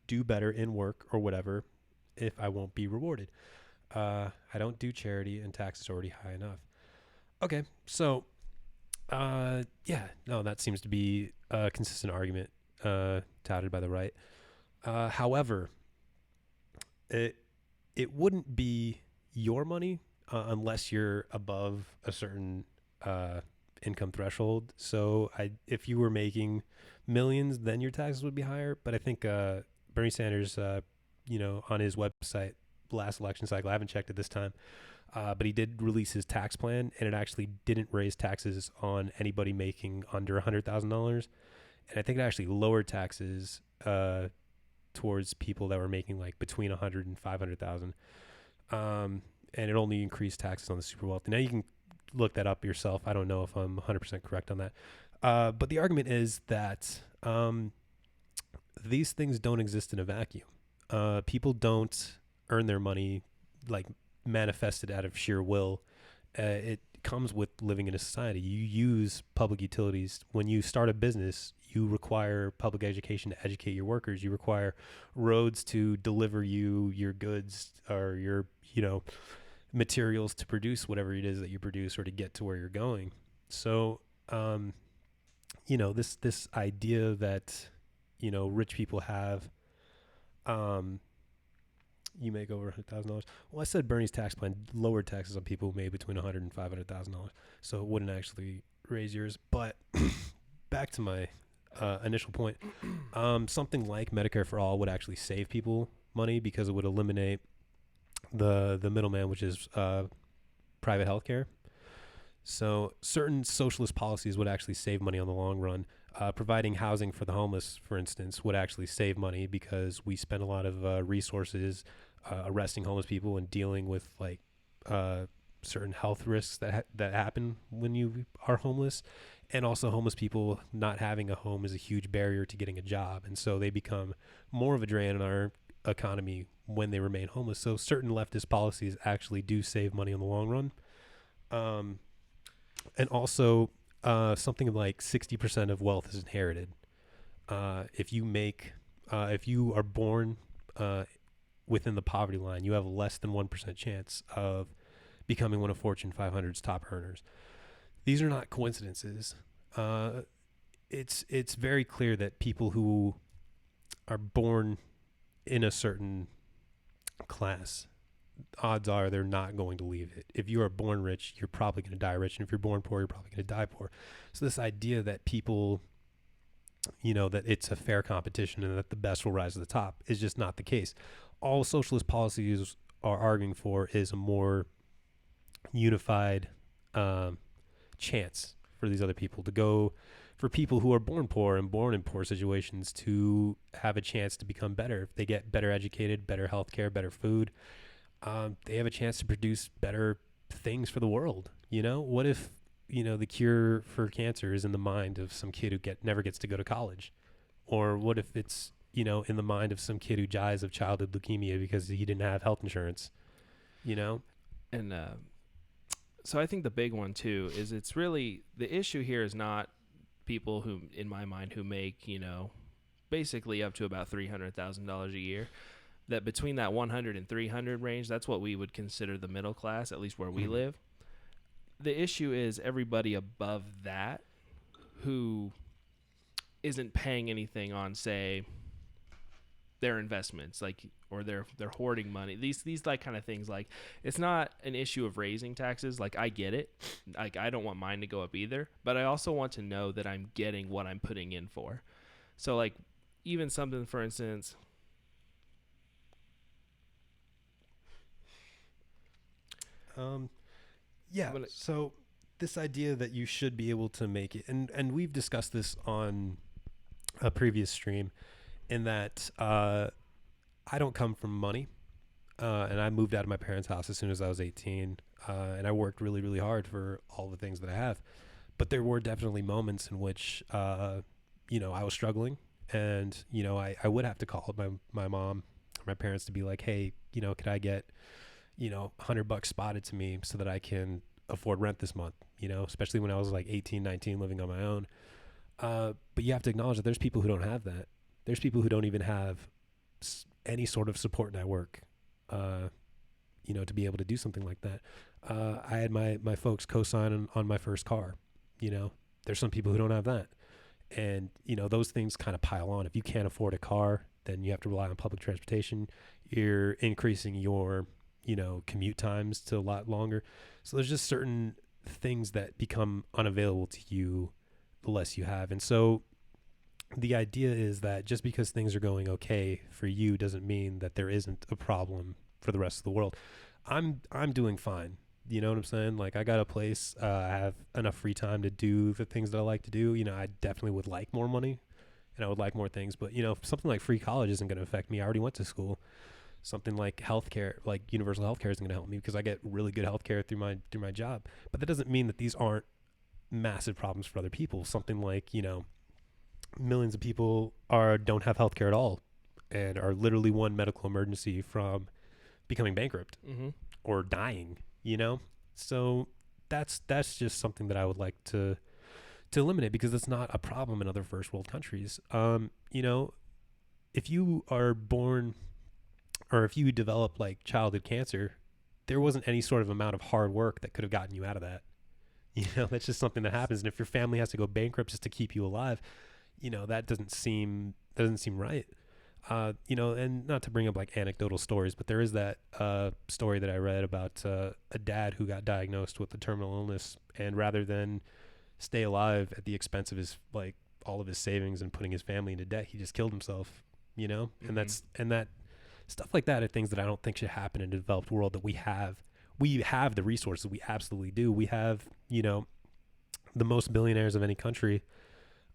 do better in work or whatever if I won't be rewarded? I don't do charity and tax is already high enough. Okay, so Yeah, no, that seems to be a consistent argument touted by the right. However, it it wouldn't be your money unless you're above a certain uh, income threshold. So if you were making millions, then your taxes would be higher. But I think Bernie Sanders, on his website last election cycle, I haven't checked it this time, but he did release his tax plan, and it actually didn't raise taxes on anybody making under $100,000, and I think it actually lowered taxes towards people that were making like between 100 and 500,000. And it only increased taxes on the super wealthy. Now you can look that up yourself. I don't know if I'm 100% correct on that. But the argument is that these things don't exist in a vacuum. People don't earn their money like manifested out of sheer will. It comes with living in a society. You use public utilities. When you start a business, you require public education to educate your workers. You require roads to deliver you your goods or your, materials to produce whatever it is that you produce or to get to where you're going. So, this idea that, rich people have, you make over $100,000. Well, I said Bernie's tax plan lowered taxes on people who made between $100,000 and $500,000, so it wouldn't actually raise yours. But back to my initial point, something like Medicare for All would actually save people money because it would eliminate the middleman, which is private healthcare. So certain socialist policies would actually save money on the long run. Providing housing for the homeless, for instance, would actually save money because we spend a lot of resources arresting homeless people and dealing with like certain health risks that happen when you are homeless. And also homeless people not having a home is a huge barrier to getting a job. And so they become more of a drain on our economy when they remain homeless. So certain leftist policies actually do save money in the long run. And also something like 60% of wealth is inherited. If you are born within the poverty line, you have less than 1% chance of becoming one of Fortune 500's top earners. These are not coincidences. It's very clear that people who are born in a certain class, odds are they're not going to leave it. If you are born rich, you're probably going to die rich. And if you're born poor, you're probably going to die poor. So this idea that people, that it's a fair competition and that the best will rise to the top is just not the case. All socialist policies are arguing for is a more unified chance for these other people to go, for people who are born poor and born in poor situations to have a chance to become better. If they get better educated, better healthcare, better food, they have a chance to produce better things for the world. What if, the cure for cancer is in the mind of some kid who never gets to go to college? Or what if it's, in the mind of some kid who dies of childhood leukemia because he didn't have health insurance, And so I think the big one too is it's really, the issue here is not people who, in my mind, who make, basically up to about $300,000 a year. That between that 100 and 300 range, that's what we would consider the middle class, at least where we live. The issue is everybody above that who isn't paying anything on, say, their investments, like, or they're hoarding money. These like kind of things. Like, it's not an issue of raising taxes. Like, I get it. Like, I don't want mine to go up either, but I also want to know that I'm getting what I'm putting in for. So, like, even something, for instance, so this idea that you should be able to make it, and we've discussed this on a previous stream, in that I don't come from money, and I moved out of my parents' house as soon as I was 18, and I worked really, really hard for all the things that I have. But there were definitely moments in which, I was struggling, and, I would have to call my mom or my parents to be like, hey, could I get, $100 spotted to me so that I can afford rent this month, especially when I was like 18, 19, living on my own. But you have to acknowledge that there's people who don't have that. There's people who don't even have any sort of support network, to be able to do something like that. I had my folks co-sign on my first car, You know, there's some people who don't have that. And, you know, those things kind of pile on. If you can't afford a car, then you have to rely on public transportation. You're increasing your, you know, commute times to a lot longer. So there's just certain things that become unavailable to you the less you have. And so the idea is that just because things are going okay for you doesn't mean that there isn't a problem for the rest of the world. I'm doing fine. You know what I'm saying? Like, I got a place. I have enough free time to do the things that I like to do. You know, I definitely would like more money, and I would like more things. But, you know, something like free college isn't going to affect me. I already went to school. Something like healthcare, like universal healthcare, isn't going to help me because I get really good healthcare through my job. But that doesn't mean that these aren't massive problems for other people. Something like, you know, millions of people don't have healthcare at all, and are literally one medical emergency from becoming bankrupt or dying. You know, so that's just something that I would like to eliminate, because it's not a problem in other first world countries. You know, if you are born, or if you develop like childhood cancer, there wasn't any sort of amount of hard work that could have gotten you out of that. You know, that's just something that happens. And if your family has to go bankrupt just to keep you alive, you know, that doesn't seem right. You know, and not to bring up like anecdotal stories, but there is that story that I read about a dad who got diagnosed with a terminal illness, and rather than stay alive at the expense of his, like, all of his savings and putting his family into debt, he just killed himself. You know, and that stuff like that are things that I don't think should happen in a developed world. That we have the resources, we absolutely do. We have, you know, the most billionaires of any country.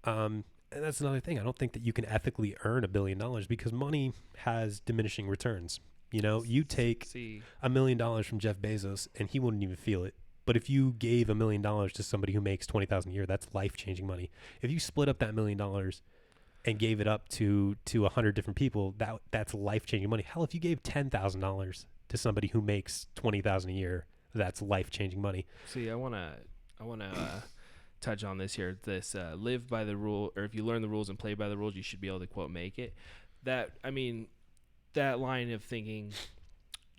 And that's another thing. I don't think that you can ethically earn $1 billion, because money has diminishing returns. You know, you take $1 million from Jeff Bezos and he wouldn't even feel it. But if you gave $1 million to somebody who makes $20,000 a year, that's life-changing money. If you split up that $1 million and gave it up to 100 different people, that's life-changing money. Hell, if you gave $10,000 to somebody who makes $20,000 a year, that's life-changing money. See, I wanna touch on this here. This live by the rule, or if you learn the rules and play by the rules, you should be able to, quote, make it. That line of thinking,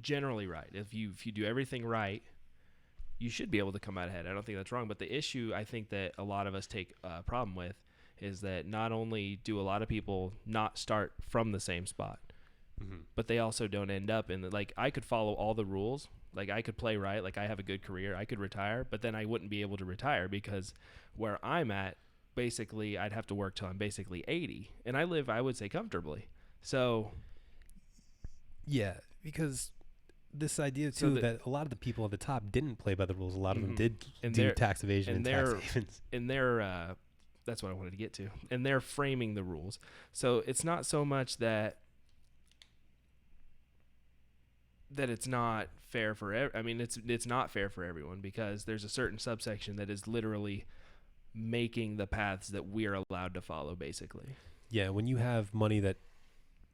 generally right. If you do everything right, you should be able to come out ahead. I don't think that's wrong. But the issue I think that a lot of us take a problem with is that not only do a lot of people not start from the same spot, but they also don't end up in like, I could follow all the rules. Like, I could play right, like I have a good career, I could retire, but then I wouldn't be able to retire, because where I'm at, basically, I'd have to work till I'm basically 80, and I live, I would say, comfortably. So, yeah, because this idea too that a lot of the people at the top didn't play by the rules. A lot of them did do tax evasion and tax havens. And they're that's what I wanted to get to. And they're framing the rules. So it's not so much that it's not fair for it's not fair for everyone, because there's a certain subsection that is literally making the paths that we're allowed to follow, basically. Yeah, when you have money that,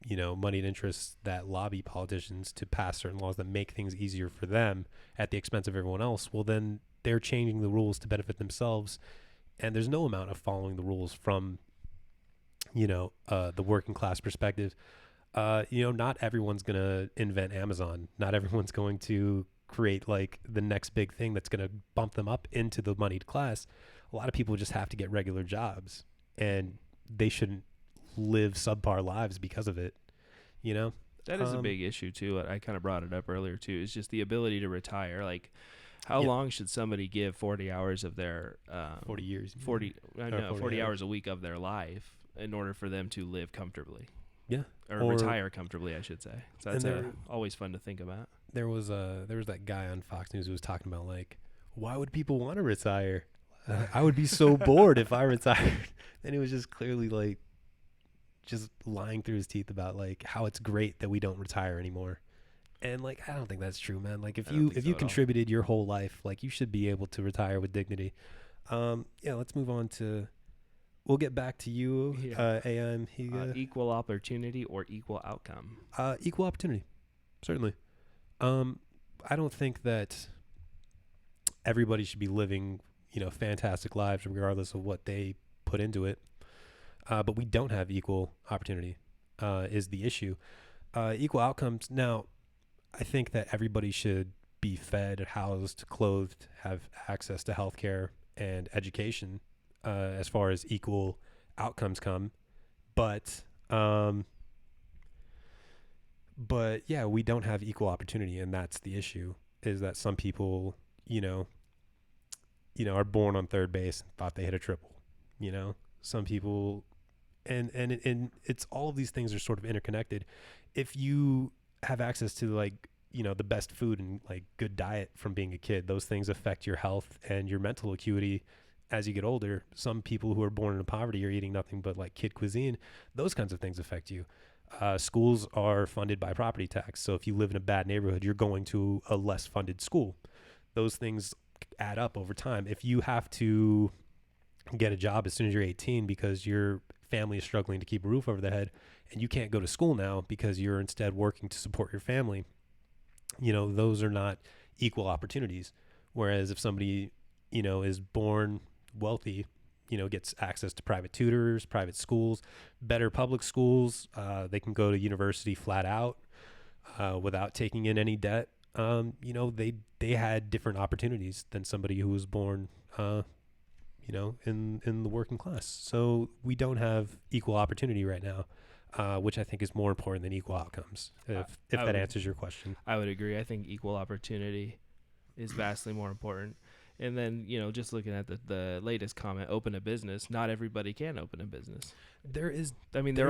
you know, moneyed interests that lobby politicians to pass certain laws that make things easier for them at the expense of everyone else, well, then they're changing the rules to benefit themselves, and there's no amount of following the rules from, you know, the working class perspective. You know, not everyone's going to invent Amazon. Not everyone's going to create like the next big thing that's going to bump them up into the moneyed class. A lot of people just have to get regular jobs, and they shouldn't live subpar lives because of it. You know, that is a big issue too. I kind of brought it up earlier too. Is just the ability to retire. Like, how long should somebody give 40 hours of their 40 years 40 hours a week of their life in order for them to live comfortably? Yeah, or retire comfortably, I should say. So that's always fun to think about. There was that guy on Fox News who was talking about, like, why would people want to retire? I would be so bored if I retired. And it was just clearly like just lying through his teeth about like how it's great that we don't retire anymore. And like, I don't think that's true, man. Like, if you contributed your whole life, like, you should be able to retire with dignity. Yeah, let's move on to. We'll get back to you, AM. Equal opportunity or equal outcome? Equal opportunity, certainly. I don't think that everybody should be living, you know, fantastic lives regardless of what they put into it. But we don't have equal opportunity, is the issue. Equal outcomes. Now, I think that everybody should be fed, housed, clothed, have access to healthcare, and education, as far as equal outcomes come. But, yeah, we don't have equal opportunity, and that's the issue, is that some people, are born on third base and thought they hit a triple, some people, and it's all of these things are sort of interconnected. If you have access to like, the best food and like good diet from being a kid, those things affect your health and your mental acuity as you get older. Some people who are born into poverty are eating nothing but like kid cuisine. Those kinds of things affect you. Schools are funded by property tax. So if you live in a bad neighborhood, you're going to a less funded school. Those things add up over time. If you have to get a job as soon as you're 18 because your family is struggling to keep a roof over their head, and you can't go to school now because you're instead working to support your family, those are not equal opportunities. Whereas if somebody, is born wealthy, gets access to private tutors, private schools, better public schools, they can go to university flat out without taking in any debt. They had different opportunities than somebody who was born, in the working class. So we don't have equal opportunity right now, which I think is more important than equal outcomes, if that answers your question. I would agree. I think equal opportunity is vastly more important. And then, just looking at the latest comment, open a business, not everybody can open a business. There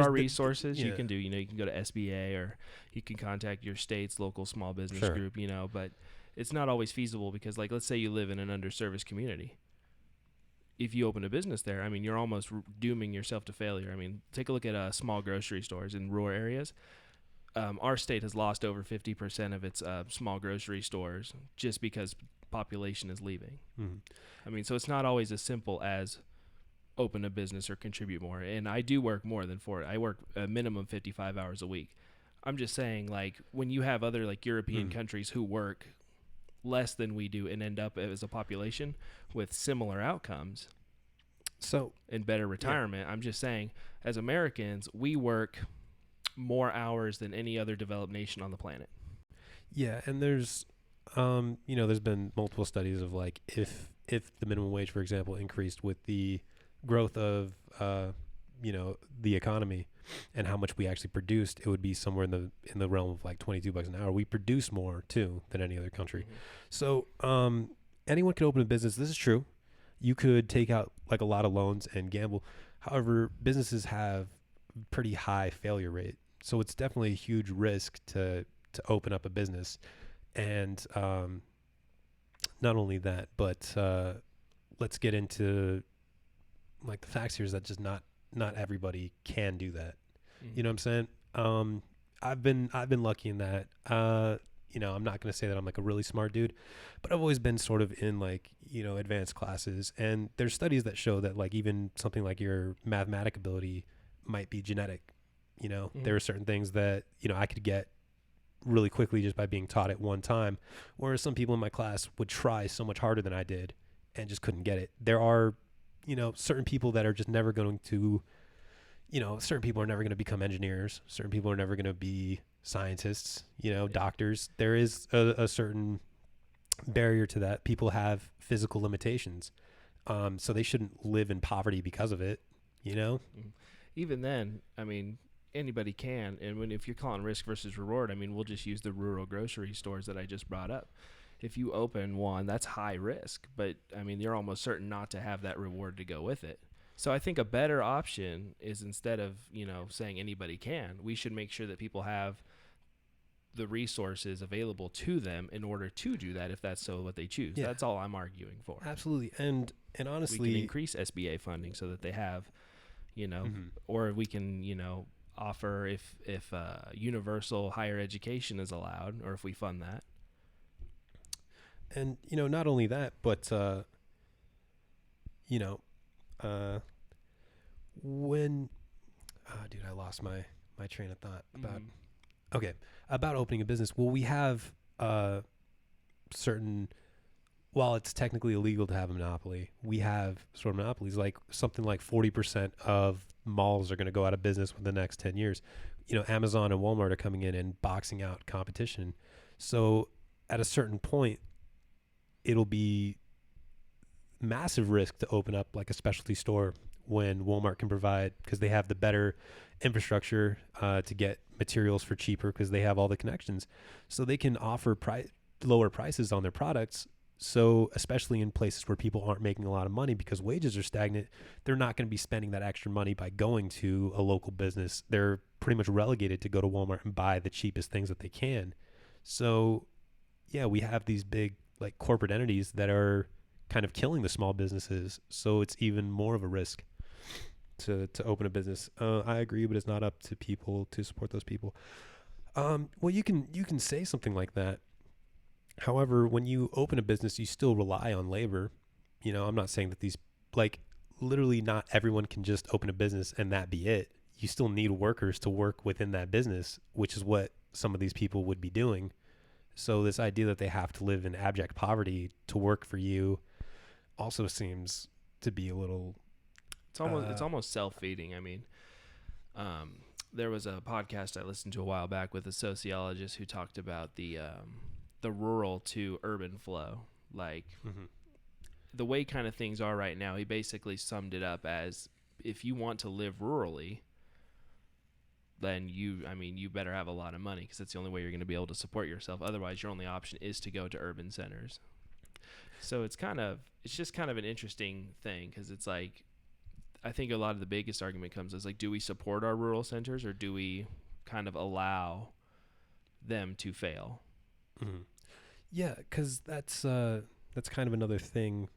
are resources you can do. You can go to SBA, or you can contact your state's local small business group, but it's not always feasible because, like, let's say you live in an underserviced community. If you open a business there, you're almost dooming yourself to failure. Take a look at small grocery stores in rural areas. Our state has lost over 50% of its small grocery stores just because population is leaving. Mm-hmm. So it's not always as simple as open a business or contribute more. And I do work more than 4. I work a minimum 55 hours a week. I'm just saying, like, when you have other like European countries who work less than we do and end up as a population with similar outcomes, so and better retirement, I'm just saying, as Americans, we work more hours than any other developed nation on the planet. Yeah, and there's there's been multiple studies of like if the minimum wage, for example, increased with the growth of the economy and how much we actually produced, it would be somewhere in the realm of like $22 an hour. We produce more too than any other country. Mm-hmm. So anyone can open a business. This is true. You could take out like a lot of loans and gamble. However, businesses have pretty high failure rate. So it's definitely a huge risk to open up a business. And not only that, but let's get into like the facts here is that just not everybody can do that. Mm-hmm. You know what I'm saying? I've been lucky in that. I'm not going to say that I'm like a really smart dude, but I've always been sort of in like, advanced classes. And there's studies that show that like even something like your mathematic ability might be genetic. Mm-hmm. There are certain things that, I could get really quickly just by being taught at one time, whereas some people in my class would try so much harder than I did and just couldn't get it. There are, certain people that are just never going to, certain people are never going to become engineers. Certain people are never going to be scientists, doctors. There is a certain barrier to that. People have physical limitations. So they shouldn't live in poverty because of it, Even then, anybody can. And if you're calling risk versus reward, we'll just use the rural grocery stores that I just brought up. If you open one, that's high risk, but you're almost certain not to have that reward to go with it. So I think a better option is, instead of, saying anybody can, we should make sure that people have the resources available to them in order to do that, if that's what they choose. Yeah. That's all I'm arguing for. Absolutely. And honestly, we can increase SBA funding so that they have, mm-hmm. or we can, offer if universal higher education is allowed, or if we fund that. And, not only that, but, when, dude, I lost my train of thought about opening a business. Well, we have, while it's technically illegal to have a monopoly, we have sort of monopolies, like something like 40% of malls are going to go out of business within the next 10 years. Amazon and Walmart are coming in and boxing out competition. So at a certain point, it'll be massive risk to open up like a specialty store when Walmart can provide, because they have the better infrastructure to get materials for cheaper, because they have all the connections, so they can offer lower prices on their products. So especially in places where people aren't making a lot of money because wages are stagnant, they're not going to be spending that extra money by going to a local business. They're pretty much relegated to go to Walmart and buy the cheapest things that they can. So yeah, we have these big like corporate entities that are kind of killing the small businesses. So it's even more of a risk to open a business. I agree, but it's not up to people to support those people. Well, you can say something like that. However, when you open a business, you still rely on labor. You know, I'm not saying that literally not everyone can just open a business and that be it. You still need workers to work within that business, which is what some of these people would be doing. So this idea that they have to live in abject poverty to work for you also seems to be a little... It's almost self-feeding. I mean, there was a podcast I listened to a while back with a sociologist who talked about the rural to urban flow, like the way kind of things are right now. He basically summed it up as, if you want to live rurally, then you better have a lot of money, because that's the only way you're going to be able to support yourself. Otherwise, your only option is to go to urban centers. So it's just kind of an interesting thing, because it's like, I think a lot of the biggest argument comes is like, do we support our rural centers, or do we kind of allow them to fail? Mm-hmm. Yeah, because that's kind of another thing.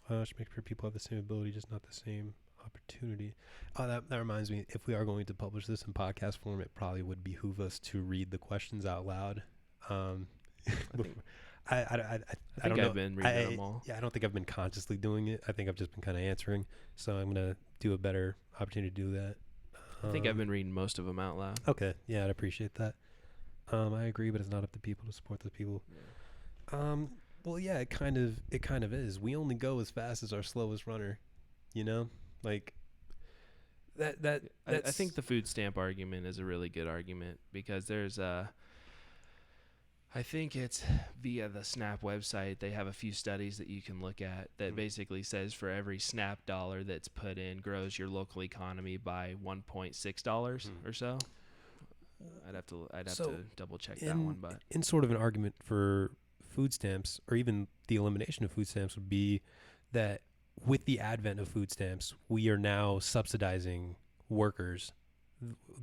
Should make sure people have the same ability, just not the same opportunity. Oh, that reminds me. If we are going to publish this in podcast form, it probably would behoove us to read the questions out loud. I don't know. I've been reading them all. Yeah, I don't think I've been consciously doing it. I think I've just been kind of answering. So I'm gonna do a better opportunity to do that. I think I've been reading most of them out loud. Okay, yeah, I'd appreciate that. I agree, but it's not up to people to support those people. Yeah. Well, yeah, it kind of is. We only go as fast as our slowest runner, you know, like that. I think the food stamp argument is a really good argument, because there's I think it's via the SNAP website. They have a few studies that you can look at that basically says for every SNAP dollar that's put in grows your local economy by $1.6 or so. I'd have to double check that one, but in sort of an argument for food stamps, or even the elimination of food stamps, would be that with the advent of food stamps, we are now subsidizing workers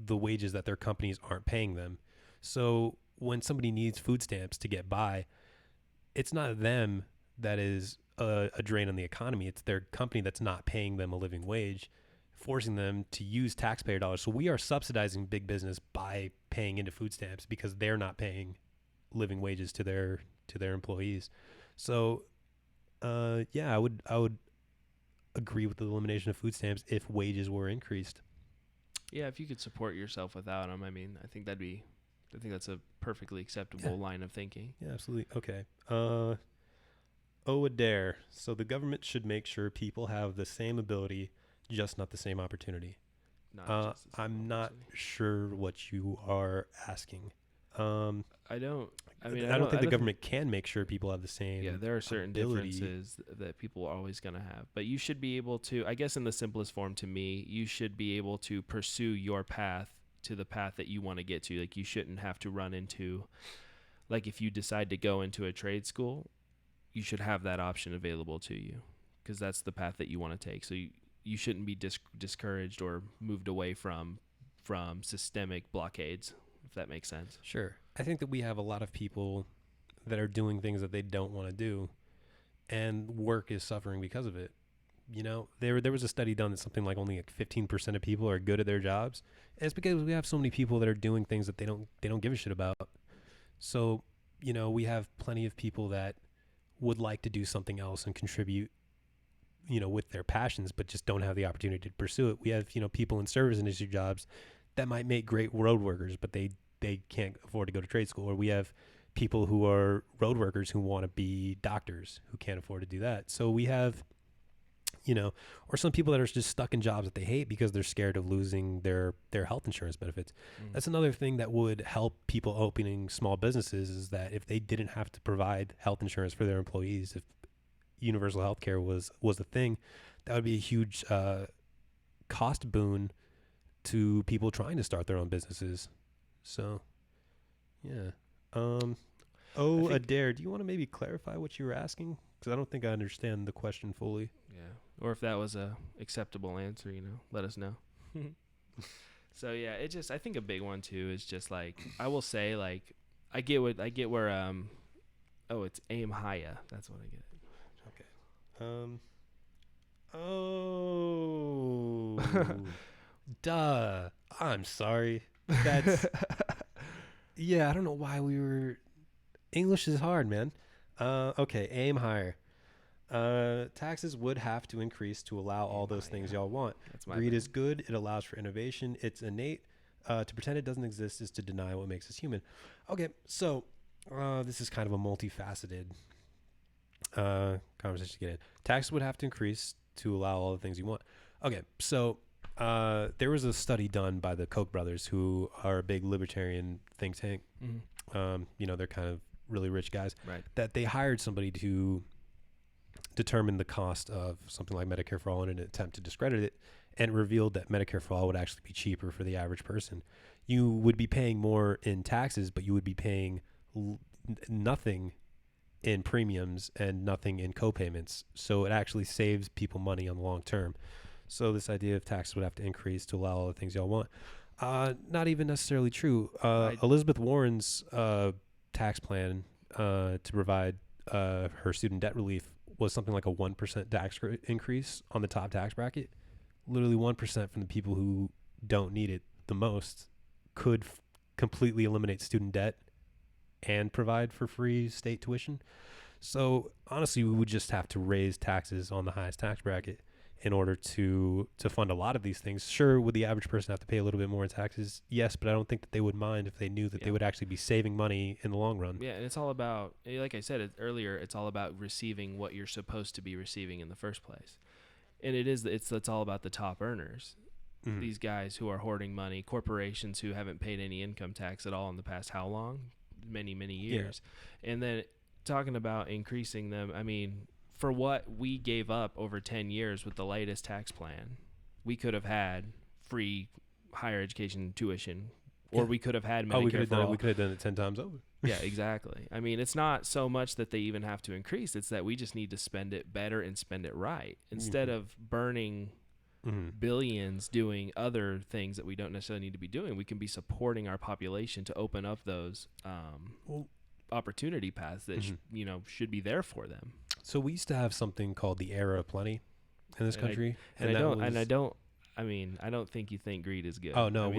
the wages that their companies aren't paying them. So when somebody needs food stamps to get by, it's not them that is a drain on the economy. It's their company that's not paying them a living wage, forcing them to use taxpayer dollars. So we are subsidizing big business by paying into food stamps, because they're not paying living wages to their employees. So yeah, I would agree with the elimination of food stamps if wages were increased. Yeah, if you could support yourself without them, I mean, I think that's a perfectly acceptable line of thinking. Yeah, absolutely. Okay. Adair. So the government should make sure people have the same ability, just not the same opportunity. I'm not sure what you are asking. I don't think the government can make sure people have the same. Yeah, there are certain differences that people are always going to have, but you should be able to, I guess in the simplest form to me, you should be able to pursue your path to the path that you want to get to. Like, you shouldn't have to run into, like, if you decide to go into a trade school, you should have that option available to you, because that's the path that you want to take. So you shouldn't be discouraged or moved away from systemic blockades, if that makes sense. Sure. I think that we have a lot of people that are doing things that they don't want to do, and work is suffering because of it. You know, there was a study done that something like only like 15% of people are good at their jobs. And it's because we have so many people that are doing things that they don't give a shit about. So, you know, we have plenty of people that would like to do something else and contribute, you know, with their passions, but just don't have the opportunity to pursue it. We have, you know, people in service industry jobs that might make great road workers, but they can't afford to go to trade school. Or we have people who are road workers who want to be doctors who can't afford to do that. So we have, you know, or some people that are just stuck in jobs that they hate because they're scared of losing their health insurance benefits. That's another thing that would help people opening small businesses, is that if they didn't have to provide health insurance for their employees, universal health care was the thing, that would be a huge cost boon to people trying to start their own businesses. So, yeah. Adair, do you want to maybe clarify what you were asking? Because I don't think I understand the question fully. Yeah. Or if that was a acceptable answer, let us know. So yeah, I think a big one too is just like, I will say, like, I get where it's aim higher. That's what I get. Duh. I'm sorry. That's yeah, I don't know why we were English is hard, man. Okay, aim higher. Taxes would have to increase to allow all those things y'all want. Greed is good. It allows for innovation. It's innate. To pretend it doesn't exist is to deny what makes us human. Okay, so this is kind of a multifaceted conversation to get in. Taxes would have to increase to allow all the things you want. Okay, so there was a study done by the Koch brothers, who are a big libertarian think tank. Mm-hmm. They're kind of really rich guys. Right. That they hired somebody to determine the cost of something like Medicare for All in an attempt to discredit it, and revealed that Medicare for All would actually be cheaper for the average person. You would be paying more in taxes, but you would be paying nothing in premiums and nothing in co-payments. So it actually saves people money on the long term. So this idea of taxes would have to increase to allow all the things y'all want. Not even necessarily true. Elizabeth Warren's tax plan to provide her student debt relief was something like a 1% tax increase on the top tax bracket. Literally 1% from the people who don't need it the most could completely eliminate student debt and provide for free state tuition. So honestly, we would just have to raise taxes on the highest tax bracket in order to fund a lot of these things. Sure, would the average person have to pay a little bit more in taxes? Yes, but I don't think that they would mind if they knew that they would actually be saving money in the long run. Yeah, and it's all about, like I said earlier, it's all about receiving what you're supposed to be receiving in the first place. And it's all about the top earners. Mm-hmm. These guys who are hoarding money, corporations who haven't paid any income tax at all in the past how long? Many, many years. Yeah. And then talking about increasing them, I mean, for what we gave up over 10 years with the latest tax plan, we could have had free higher education tuition, or we could have had Medicare we could have for done all. We could have done it 10 times over. Yeah, exactly. I mean, it's not so much that they even have to increase. It's that we just need to spend it better and spend it right. Instead of burning billions doing other things that we don't necessarily need to be doing, we can be supporting our population to open up those opportunity paths that should be there for them. So we used to have something called the era of plenty in this country, I don't think you think greed is good. Oh no,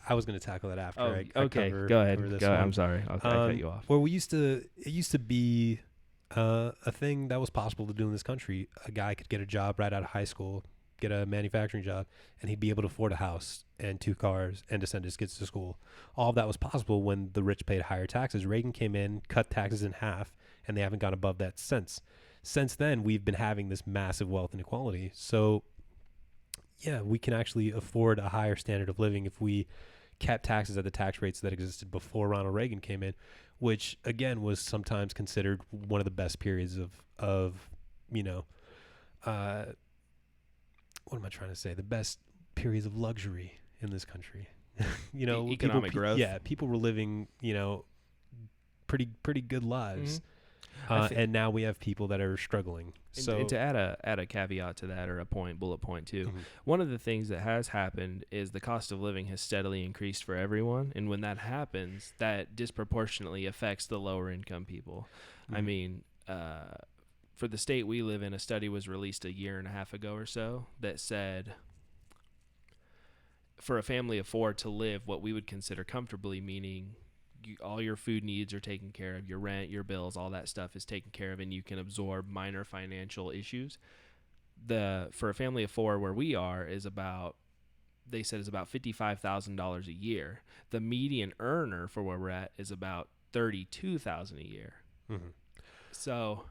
I was gonna tackle that after. Okay, go ahead. I'm sorry, I cut you off. Well, it used to be a thing that was possible to do in this country. A guy could get a job right out of high school, get a manufacturing job, and he'd be able to afford a house and 2 cars and to send his kids to school. All of that was possible when the rich paid higher taxes. Reagan came in, cut taxes in half, and they haven't gone above that since. Since then, we've been having this massive wealth inequality. So, yeah, we can actually afford a higher standard of living if we kept taxes at the tax rates that existed before Ronald Reagan came in, which, again, was sometimes considered one of the best periods of what am I trying to say? The best periods of luxury in this country. Economic growth. Yeah, people were living, pretty good lives. And now we have people that are struggling. And to add a caveat to that, or bullet point too, one of the things that has happened is the cost of living has steadily increased for everyone. And when that happens, that disproportionately affects the lower income people. I mean, for the state we live in, a study was released a year and a half ago or so that said for a family of 4 to live what we would consider comfortably, meaning all your food needs are taken care of, your rent, your bills, all that stuff is taken care of, and you can absorb minor financial issues. For a family of 4 where we are is about $55,000 a year. The median earner for where we're at is about $32,000 a year. Mm-hmm. So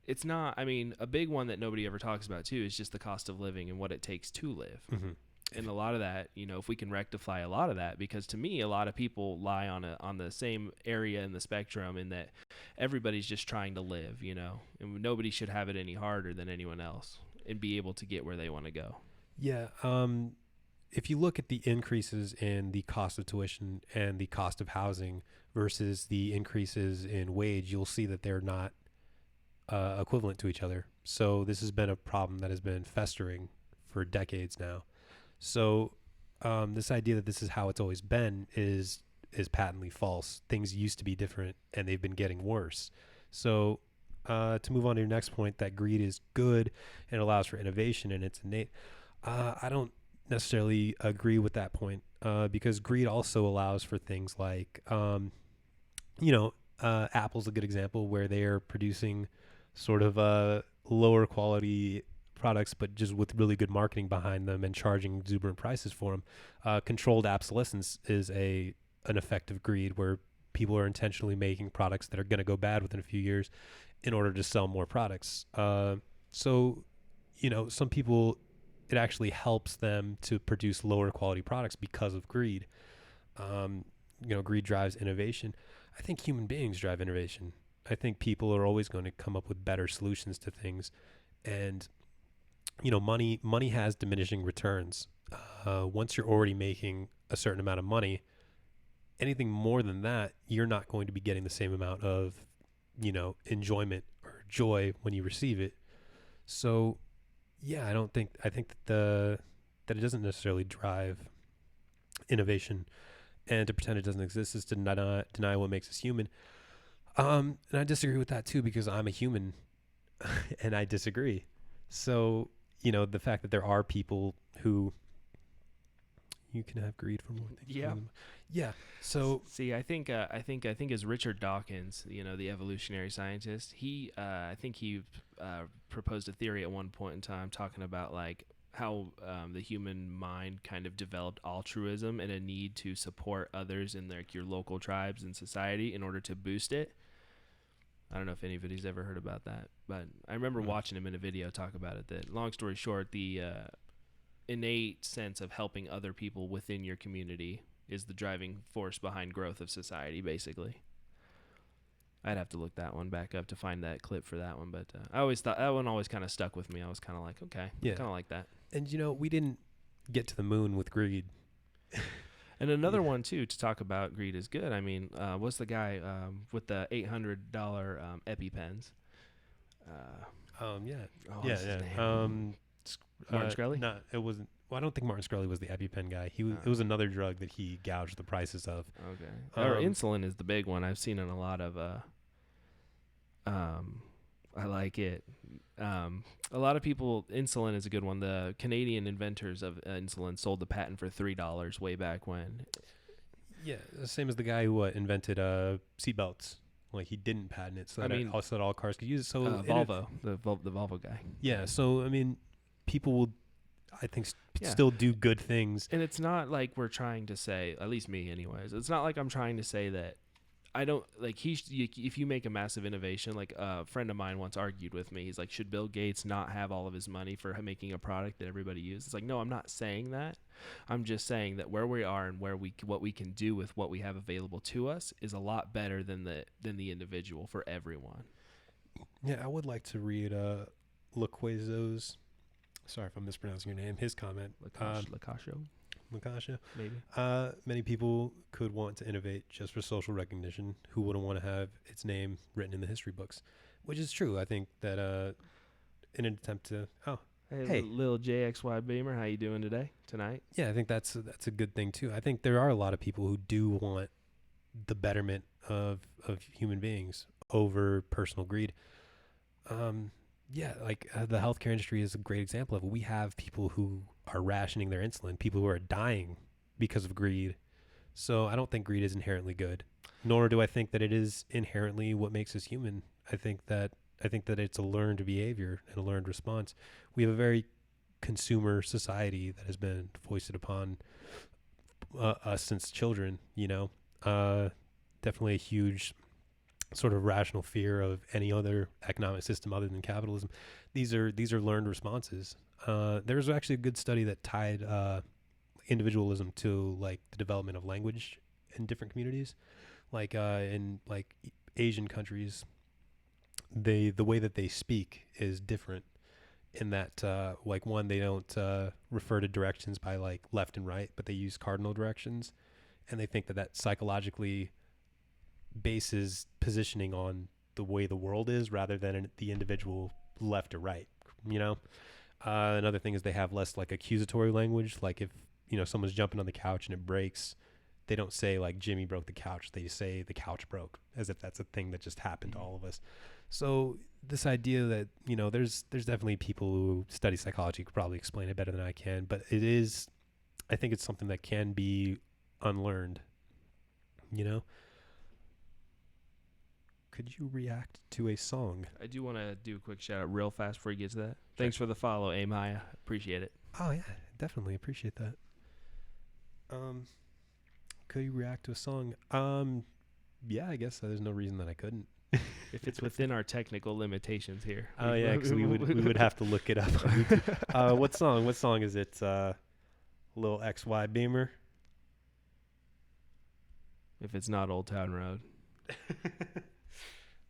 it's not, a big one that nobody ever talks about too is just the cost of living and what it takes to live. Mm-hmm. And a lot of that, if we can rectify a lot of that, because to me, a lot of people lie on the same area in the spectrum, in that everybody's just trying to live, and nobody should have it any harder than anyone else and be able to get where they want to go. Yeah. If you look at the increases in the cost of tuition and the cost of housing versus the increases in wage, you'll see that they're not equivalent to each other. So this has been a problem that has been festering for decades now. So this idea that this is how it's always been is patently false. Things used to be different, and they've been getting worse. So to move on to your next point, that greed is good and allows for innovation and it's innate. I don't necessarily agree with that point because greed also allows for things like, Apple's a good example where they are producing sort of lower quality products, but just with really good marketing behind them and charging exuberant prices for them. Controlled obsolescence is an effect of greed where people are intentionally making products that are going to go bad within a few years in order to sell more products. So, some people, it actually helps them to produce lower quality products because of greed. Greed drives innovation. I think human beings drive innovation. I think people are always going to come up with better solutions to things. And, money has diminishing returns. Once you're already making a certain amount of money, anything more than that, you're not going to be getting the same amount of, enjoyment or joy when you receive it. So, yeah, I think that it doesn't necessarily drive innovation, and to pretend it doesn't exist is to deny what makes us human. And I disagree with that too, because I'm a human and I disagree. So, the fact that there are people who you can have greed for more things. Yeah. Yeah. So see, I think as Richard Dawkins, the evolutionary scientist, he proposed a theory at one point in time talking about like how the human mind kind of developed altruism and a need to support others in your local tribes and society in order to boost it. I don't know if anybody's ever heard about that, but I remember watching him in a video talk about it. That, long story short, the innate sense of helping other people within your community is the driving force behind growth of society, basically. I'd have to look that one back up to find that clip for that one, but I always thought that one always kind of stuck with me. I was kind of like, okay, yeah, kind of like that. And we didn't get to the moon with greed. And another one too to talk about greed is good. I mean, what's the guy with the $800 EpiPens? Martin Shkreli? No, it wasn't. Well, I don't think Martin Shkreli was the EpiPen guy. It was another drug that he gouged the prices of. Okay. Or insulin is the big one. I've seen in a lot of. I like it. A lot of people. Insulin is a good one. The Canadian inventors of insulin sold the patent for $3 way back when. Yeah, the same as the guy who invented seatbelts. Like, he didn't patent it, so that all cars could use it. So Volvo, the Volvo guy. Yeah. So I mean, people will, I think, still do good things. And it's not like we're trying to say, at least me anyways, it's not like I'm trying to say that I don't, like, if you make a massive innovation, like a friend of mine once argued with me, he's like, should Bill Gates not have all of his money for making a product that everybody uses? It's like, no, I'm not saying that. I'm just saying that where we are and what we can do with what we have available to us is a lot better than the individual for everyone. Yeah, I would like to read Loquazo's, sorry if I'm mispronouncing your name, his comment. Lacascio, maybe. Many people could want to innovate just for social recognition. Who wouldn't want to have its name written in the history books? Which is true. I think that in an attempt to hey, little JXY Beamer, how you doing tonight? Yeah, I think that's a good thing too. I think there are a lot of people who do want the betterment of human beings over personal greed. Yeah, like the healthcare industry is a great example of it. We have people who are rationing their insulin, people who are dying because of greed. So I don't think greed is inherently good, nor do I think that it is inherently what makes us human. I think that it's a learned behavior and a learned response. We have a very consumer society that has been foisted upon us since children, definitely a huge sort of rational fear of any other economic system other than capitalism. These are learned responses. There was actually a good study that tied individualism to like the development of language in different communities. Like in like Asian countries, the way that they speak is different in that like one, they don't refer to directions by like left and right, but they use cardinal directions, and they think that that psychologically bases positioning on the way the world is rather than the individual left or right, you know. Another thing is they have less like accusatory language. Like if, you know, someone's jumping on the couch and it breaks, they don't say like Jimmy broke the couch. They say the couch broke, as if that's a thing that just happened to all of us. So this idea that, you know, there's definitely people who study psychology could probably explain it better than I can, but it is, I think it's something that can be unlearned, you know. Could you react to a song? I do want to do a quick shout out real fast before you get to that. Thanks for the follow, Amaya. Appreciate it. Oh yeah, definitely appreciate that. Could you react to a song? Yeah, I guess there's no reason that I couldn't. If it's within our technical limitations here. Oh yeah, because we would have to look it up on YouTube. What song? What song is it? Little XY Beamer. If it's not Old Town Road.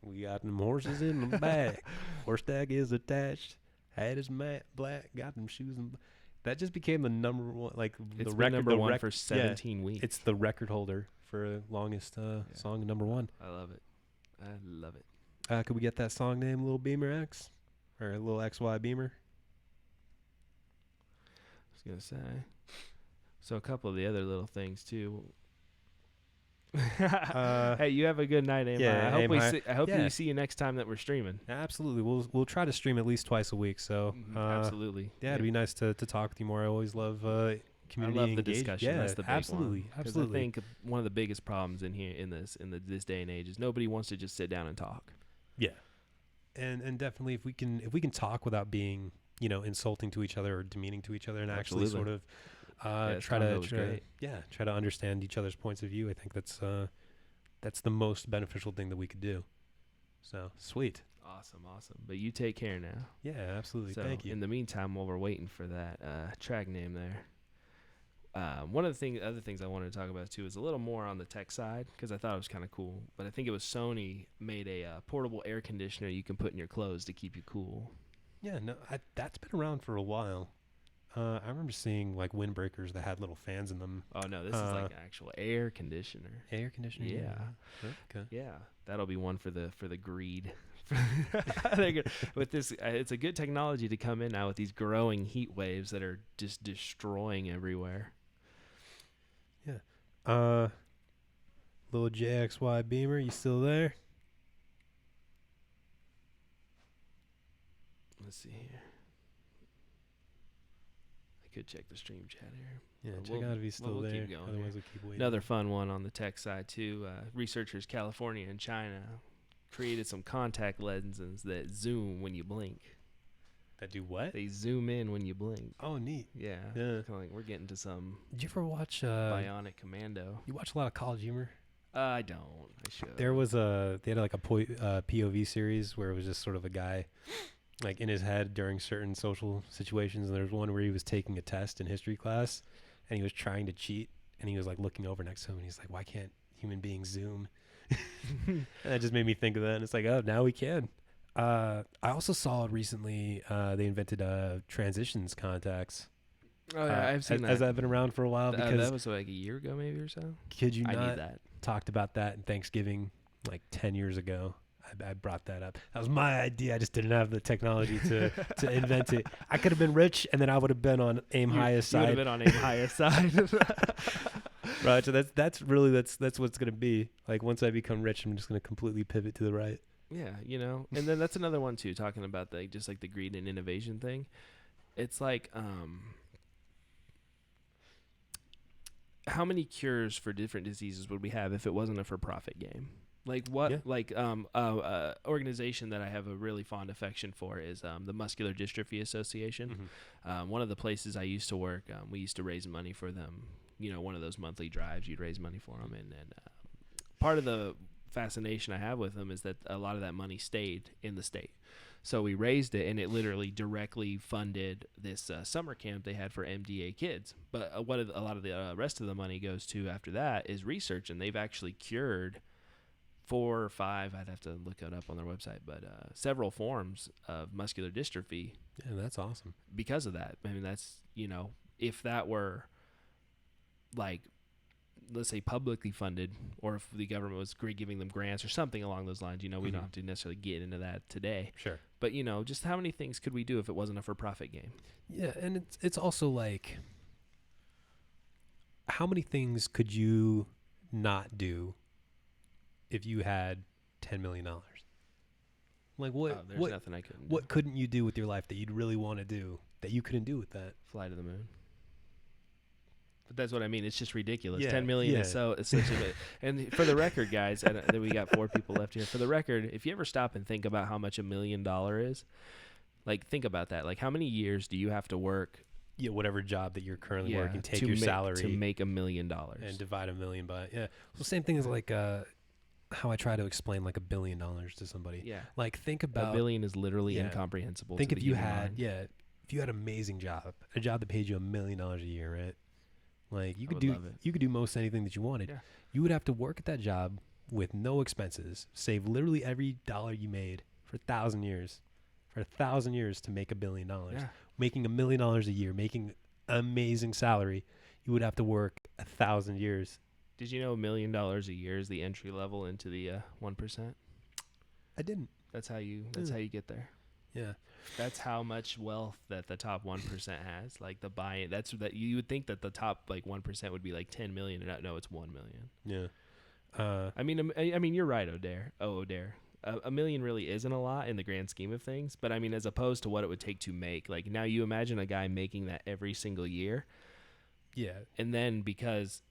We got them horses in the back. Horse tag is attached. Hat is matte black. Got them shoes in. That just became the number one, like It's the been record. number one for 17 weeks. It's the record holder for longest song number one. I love it. I love it. Could we get that song name, Little Beamer X, or Little XY Beamer? I was gonna say. So a couple of the other little things too. Hey, you have a good night, Amaya. Yeah, I hope we see you next time that we're streaming. Absolutely, we'll try to stream at least twice a week. So absolutely, yeah, it'd be nice to talk with you more. I always love community. I love the engaged. discussion. Yeah, That's the big absolutely, one. absolutely. I think one of the biggest problems in here in this day and age is nobody wants to just sit down and talk. Yeah, and definitely if we can talk without being, you know, insulting to each other or demeaning to each other, and actually sort of try to understand each other's points of view. I think that's the most beneficial thing that we could do. So sweet. Awesome. But you take care now. Yeah, absolutely. So Thank you. in the meantime, while we're waiting for that track name there, one of the other things I wanted to talk about too is a little more on the tech side, because I thought it was kind of cool. But I think it was Sony made a portable air conditioner you can put in your clothes to keep you cool. Yeah, no, that's been around for a while. I remember seeing like windbreakers that had little fans in them. Oh no, this is like an actual air conditioner. Air conditioner. Yeah. Okay. Yeah, that'll be one for the greed. With this, it's a good technology to come in now with these growing heat waves that are just destroying everywhere. Yeah. Little JXY Beamer, you still there? Let's see here. I could check the stream chat here. Yeah, check out if he's still we'll there. Keep going Otherwise, here. we'll keep waiting. Another fun one on the tech side too. Researchers California and China created some contact lenses that zoom when you blink. That do what? They zoom in when you blink. Oh, neat. Yeah. Yeah. Kind of like we're getting to some. Did you ever watch Bionic Commando? You watch a lot of College Humor? I don't. I should. There was they had like a POV series where it was just sort of a guy like in his head during certain social situations, and there was one where he was taking a test in history class and he was trying to cheat, and he was like looking over next to him and he's like, why can't human beings zoom? And that just made me think of that, and it's like, oh, now we can. I also saw recently they invented transitions contacts. Oh yeah, I've seen that. Has that been around for a while? Because that was like a year ago maybe or so. Kid you I not, need that. Talked about that in Thanksgiving like 10 years ago. I brought that up. That was my idea. I just didn't have the technology to invent it. I could have been rich, and then I would have been on aim highest side. You would have been on aim highest side. Right. So that's what's gonna be. Like once I become rich, I'm just gonna completely pivot to the right. Yeah, you know. And then that's another one too, talking about just like the greed and innovation thing. It's like how many cures for different diseases would we have if it wasn't a for-profit game? Like what? Yeah. Like organization that I have a really fond affection for is the Muscular Dystrophy Association. Mm-hmm. One of the places I used to work, we used to raise money for them. You know, one of those monthly drives, you'd raise money for them, and part of the fascination I have with them is that a lot of that money stayed in the state. So we raised it, and it literally directly funded this summer camp they had for MDA kids. But a lot of the rest of the money goes to after that is research, and they've actually cured 4 or 5, I'd have to look it up on their website, but several forms of muscular dystrophy. Yeah, that's awesome. Because of that. I mean, that's, if that were like, let's say publicly funded, or if the government was giving them grants or something along those lines, we don't have to necessarily get into that today. Sure. But, just how many things could we do if it wasn't a for-profit game? Yeah, and it's also like, how many things could you not do if you had $10 million? Like there's nothing I couldn't do. What couldn't you do with your life that you'd really want to do that you couldn't do with that? Fly to the moon. But that's what I mean. It's just ridiculous. Yeah, 10 million is such a and for the record, guys, and we got 4 people left here. For the record, if you ever stop and think about how much $1 million is, like, think about that. Like, how many years do you have to work? Yeah, whatever job that you're currently working, take your salary to make $1 million and divide $1 million by Well, same thing as like how I try to explain like $1 billion to somebody. Yeah, like think about $1 billion is literally incomprehensible. Think if you had an amazing job, a job that paid you $1 million a year, right? Like you could do most anything that you wanted. Yeah. You would have to work at that job with no expenses, save literally every dollar you made for 1,000 years. For 1,000 years to make $1 billion. Yeah. Making $1 million a year, making amazing salary, you would have to work 1,000 years. Did you know $1 million a year is the entry level into the 1%? I didn't. That's how you get there. Yeah. That's how much wealth that the top 1% has. Like the buy-in. That's that you would think that the top like 1% would be like 10 million, and no, it's 1 million. Yeah. I mean, you're right, O'Dare. $1 million really isn't a lot in the grand scheme of things, but I mean, as opposed to what it would take to make, like, now you imagine a guy making that every single year. Yeah. And then because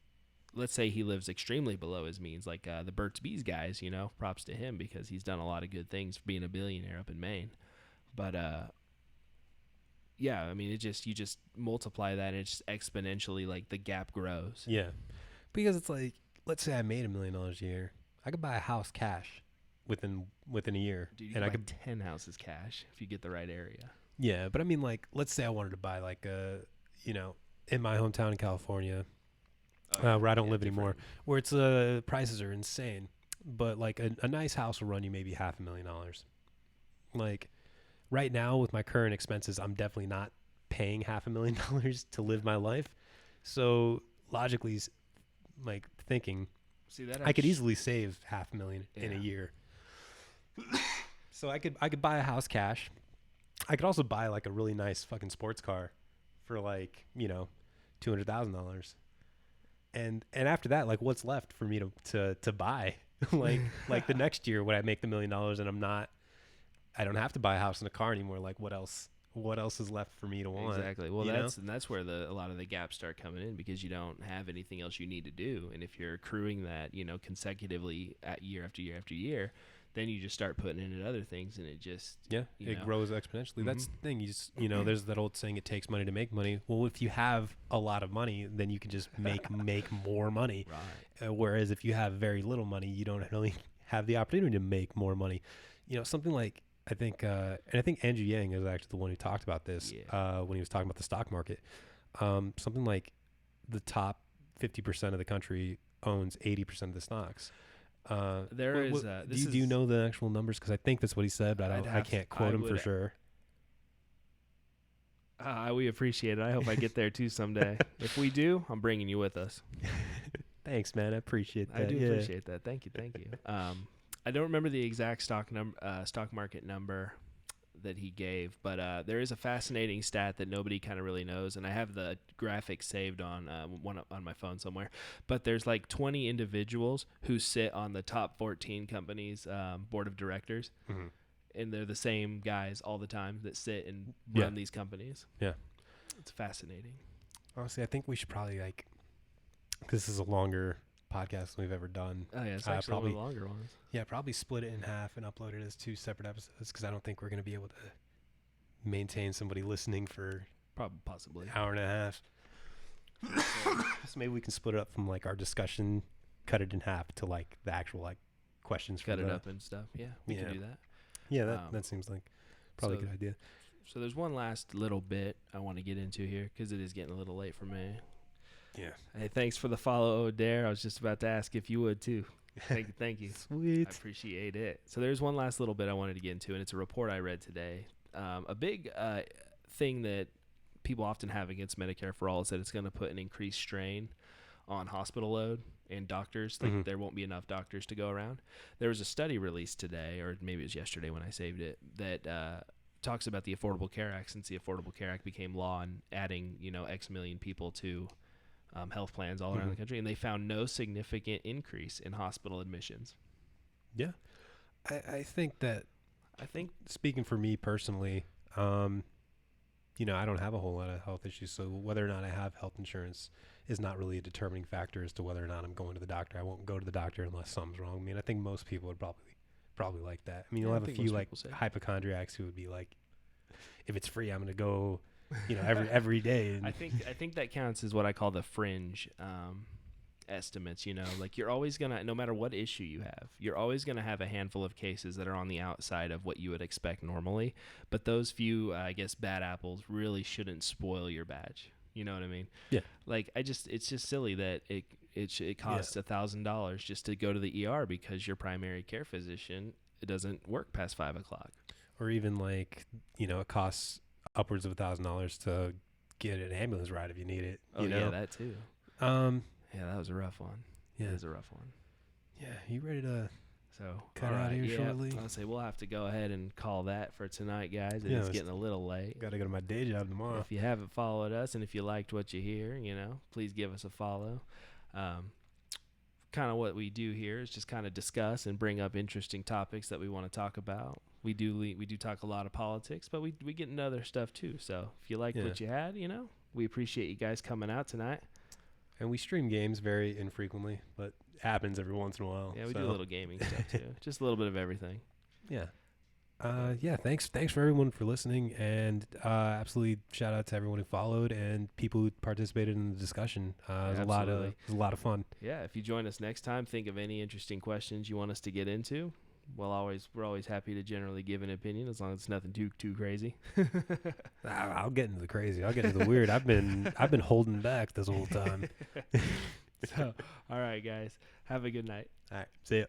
let's say he lives extremely below his means, like the Burt's Bees guys, props to him because he's done a lot of good things for being a billionaire up in Maine. But yeah, I mean, you just multiply that and it's just exponentially, like, the gap grows. Yeah. Because it's like, let's say I made $1 million a year. I could buy a house cash within a year. Dude, you could buy 10 houses cash if you get the right area. Yeah, but I mean, like, let's say I wanted to buy like in my hometown in California, where I don't live anymore, where it's prices are insane, but like a nice house will run you maybe $500,000. Like right now with my current expenses, I'm definitely not paying $500,000 to live my life. So logically, like thinking, I could easily save $500,000 in a year. So I could buy a house cash. I could also buy like a really nice fucking sports car for like, $200,000. And after that, like, what's left for me to buy? like the next year when I make the $1 million and I don't have to buy a house and a car anymore. Like, what else is left for me to want? Exactly. Well, that's where a lot of the gaps start coming in, because you don't have anything else you need to do. And if you're accruing that, consecutively at year after year after year, then you just start putting in other things, and it just it grows exponentially. Mm-hmm. That's the thing. You just there's that old saying, it takes money to make money. Well, if you have a lot of money, then you can just make more money. Right. Whereas if you have very little money, you don't really have the opportunity to make more money. Something like, I think Andrew Yang is actually the one who talked about this when he was talking about the stock market. Something like the top 50% of the country owns 80% of the stocks. Do you know the actual numbers? Because I think that's what he said, but I can't quote him for sure. We appreciate it. I hope I get there too someday. If we do, I'm bringing you with us. Thanks, man. I appreciate that. I do appreciate that. Thank you. I don't remember the exact stock market number that he gave, but there is a fascinating stat that nobody kind of really knows, and I have the graphic saved on on my phone somewhere. But there's like 20 individuals who sit on the top 14 companies' board of directors, mm-hmm. and they're the same guys all the time that sit and run these companies. Yeah, it's fascinating. Honestly, I think we should probably this is a longer podcast than we've ever done. Oh yeah, it's actually probably one of the longer ones. Yeah, probably split it in half and upload it as 2 separate episodes, because I don't think we're going to be able to maintain somebody listening for possibly an hour and a half. So maybe we can split it up from like our discussion, cut it in half to like the actual like questions. Cut it up and stuff. Yeah, we can do that. Yeah, that seems like Probably a good idea. So there's one last little bit I want to get into here because it is getting a little late for me. Yeah. Hey, thanks for the follow, Dare. I was just about to ask if you would too. Thank you. Sweet. I appreciate it. So there's one last little bit I wanted to get into, and it's a report I read today. A big thing that people often have against Medicare for All is that it's going to put an increased strain on hospital load and doctors. Like there won't be enough doctors to go around. There was a study released today, or maybe it was yesterday when I saved it, that talks about the Affordable Care Act, since the Affordable Care Act became law and adding, X million people to health plans all around the country, and they found no significant increase in hospital admissions. Yeah. I think speaking for me personally, I don't have a whole lot of health issues, so whether or not I have health insurance is not really a determining factor as to whether or not I'm going to the doctor. I won't go to the doctor unless something's wrong with me, and I think most people would probably like that. I mean, you'll have a few like hypochondriacs who would be like, if it's free, I'm going to go, every day. And I think that counts as what I call the fringe estimates. Like you're always gonna, no matter what issue you have, you're always gonna have a handful of cases that are on the outside of what you would expect normally. But those few, I guess, bad apples really shouldn't spoil your batch. You know what I mean? Yeah. Like it's just silly that it costs $1,000 just to go to the ER because your primary care physician, it doesn't work past 5 o'clock. Or even like, it costs upwards of $1,000 to get an ambulance ride if you need it. Yeah, that too. Yeah, that was a rough one. Yeah, that was a rough one. Yeah, you ready to cut all out right, here shortly? I'll say we'll have to go ahead and call that for tonight, guys. It's getting a little late. Got to go to my day job tomorrow. If you haven't followed us and if you liked what you hear, please give us a follow. Kind of what we do here is just kind of discuss and bring up interesting topics that we want to talk about. We do talk a lot of politics, but we get into other stuff too. So if you liked what you had, we appreciate you guys coming out tonight. And we stream games very infrequently, but it happens every once in a while. Yeah, we do a little gaming stuff too. Just a little bit of everything. Yeah. Thanks for everyone for listening, and absolutely shout out to everyone who followed and people who participated in the discussion. It was a lot of fun. Yeah, if you join us next time, think of any interesting questions you want us to get into. We're always happy to generally give an opinion as long as it's nothing too crazy. I'll get into the crazy. I'll get into the weird. I've been holding back this whole time. So, all right, guys, have a good night. All right, see ya.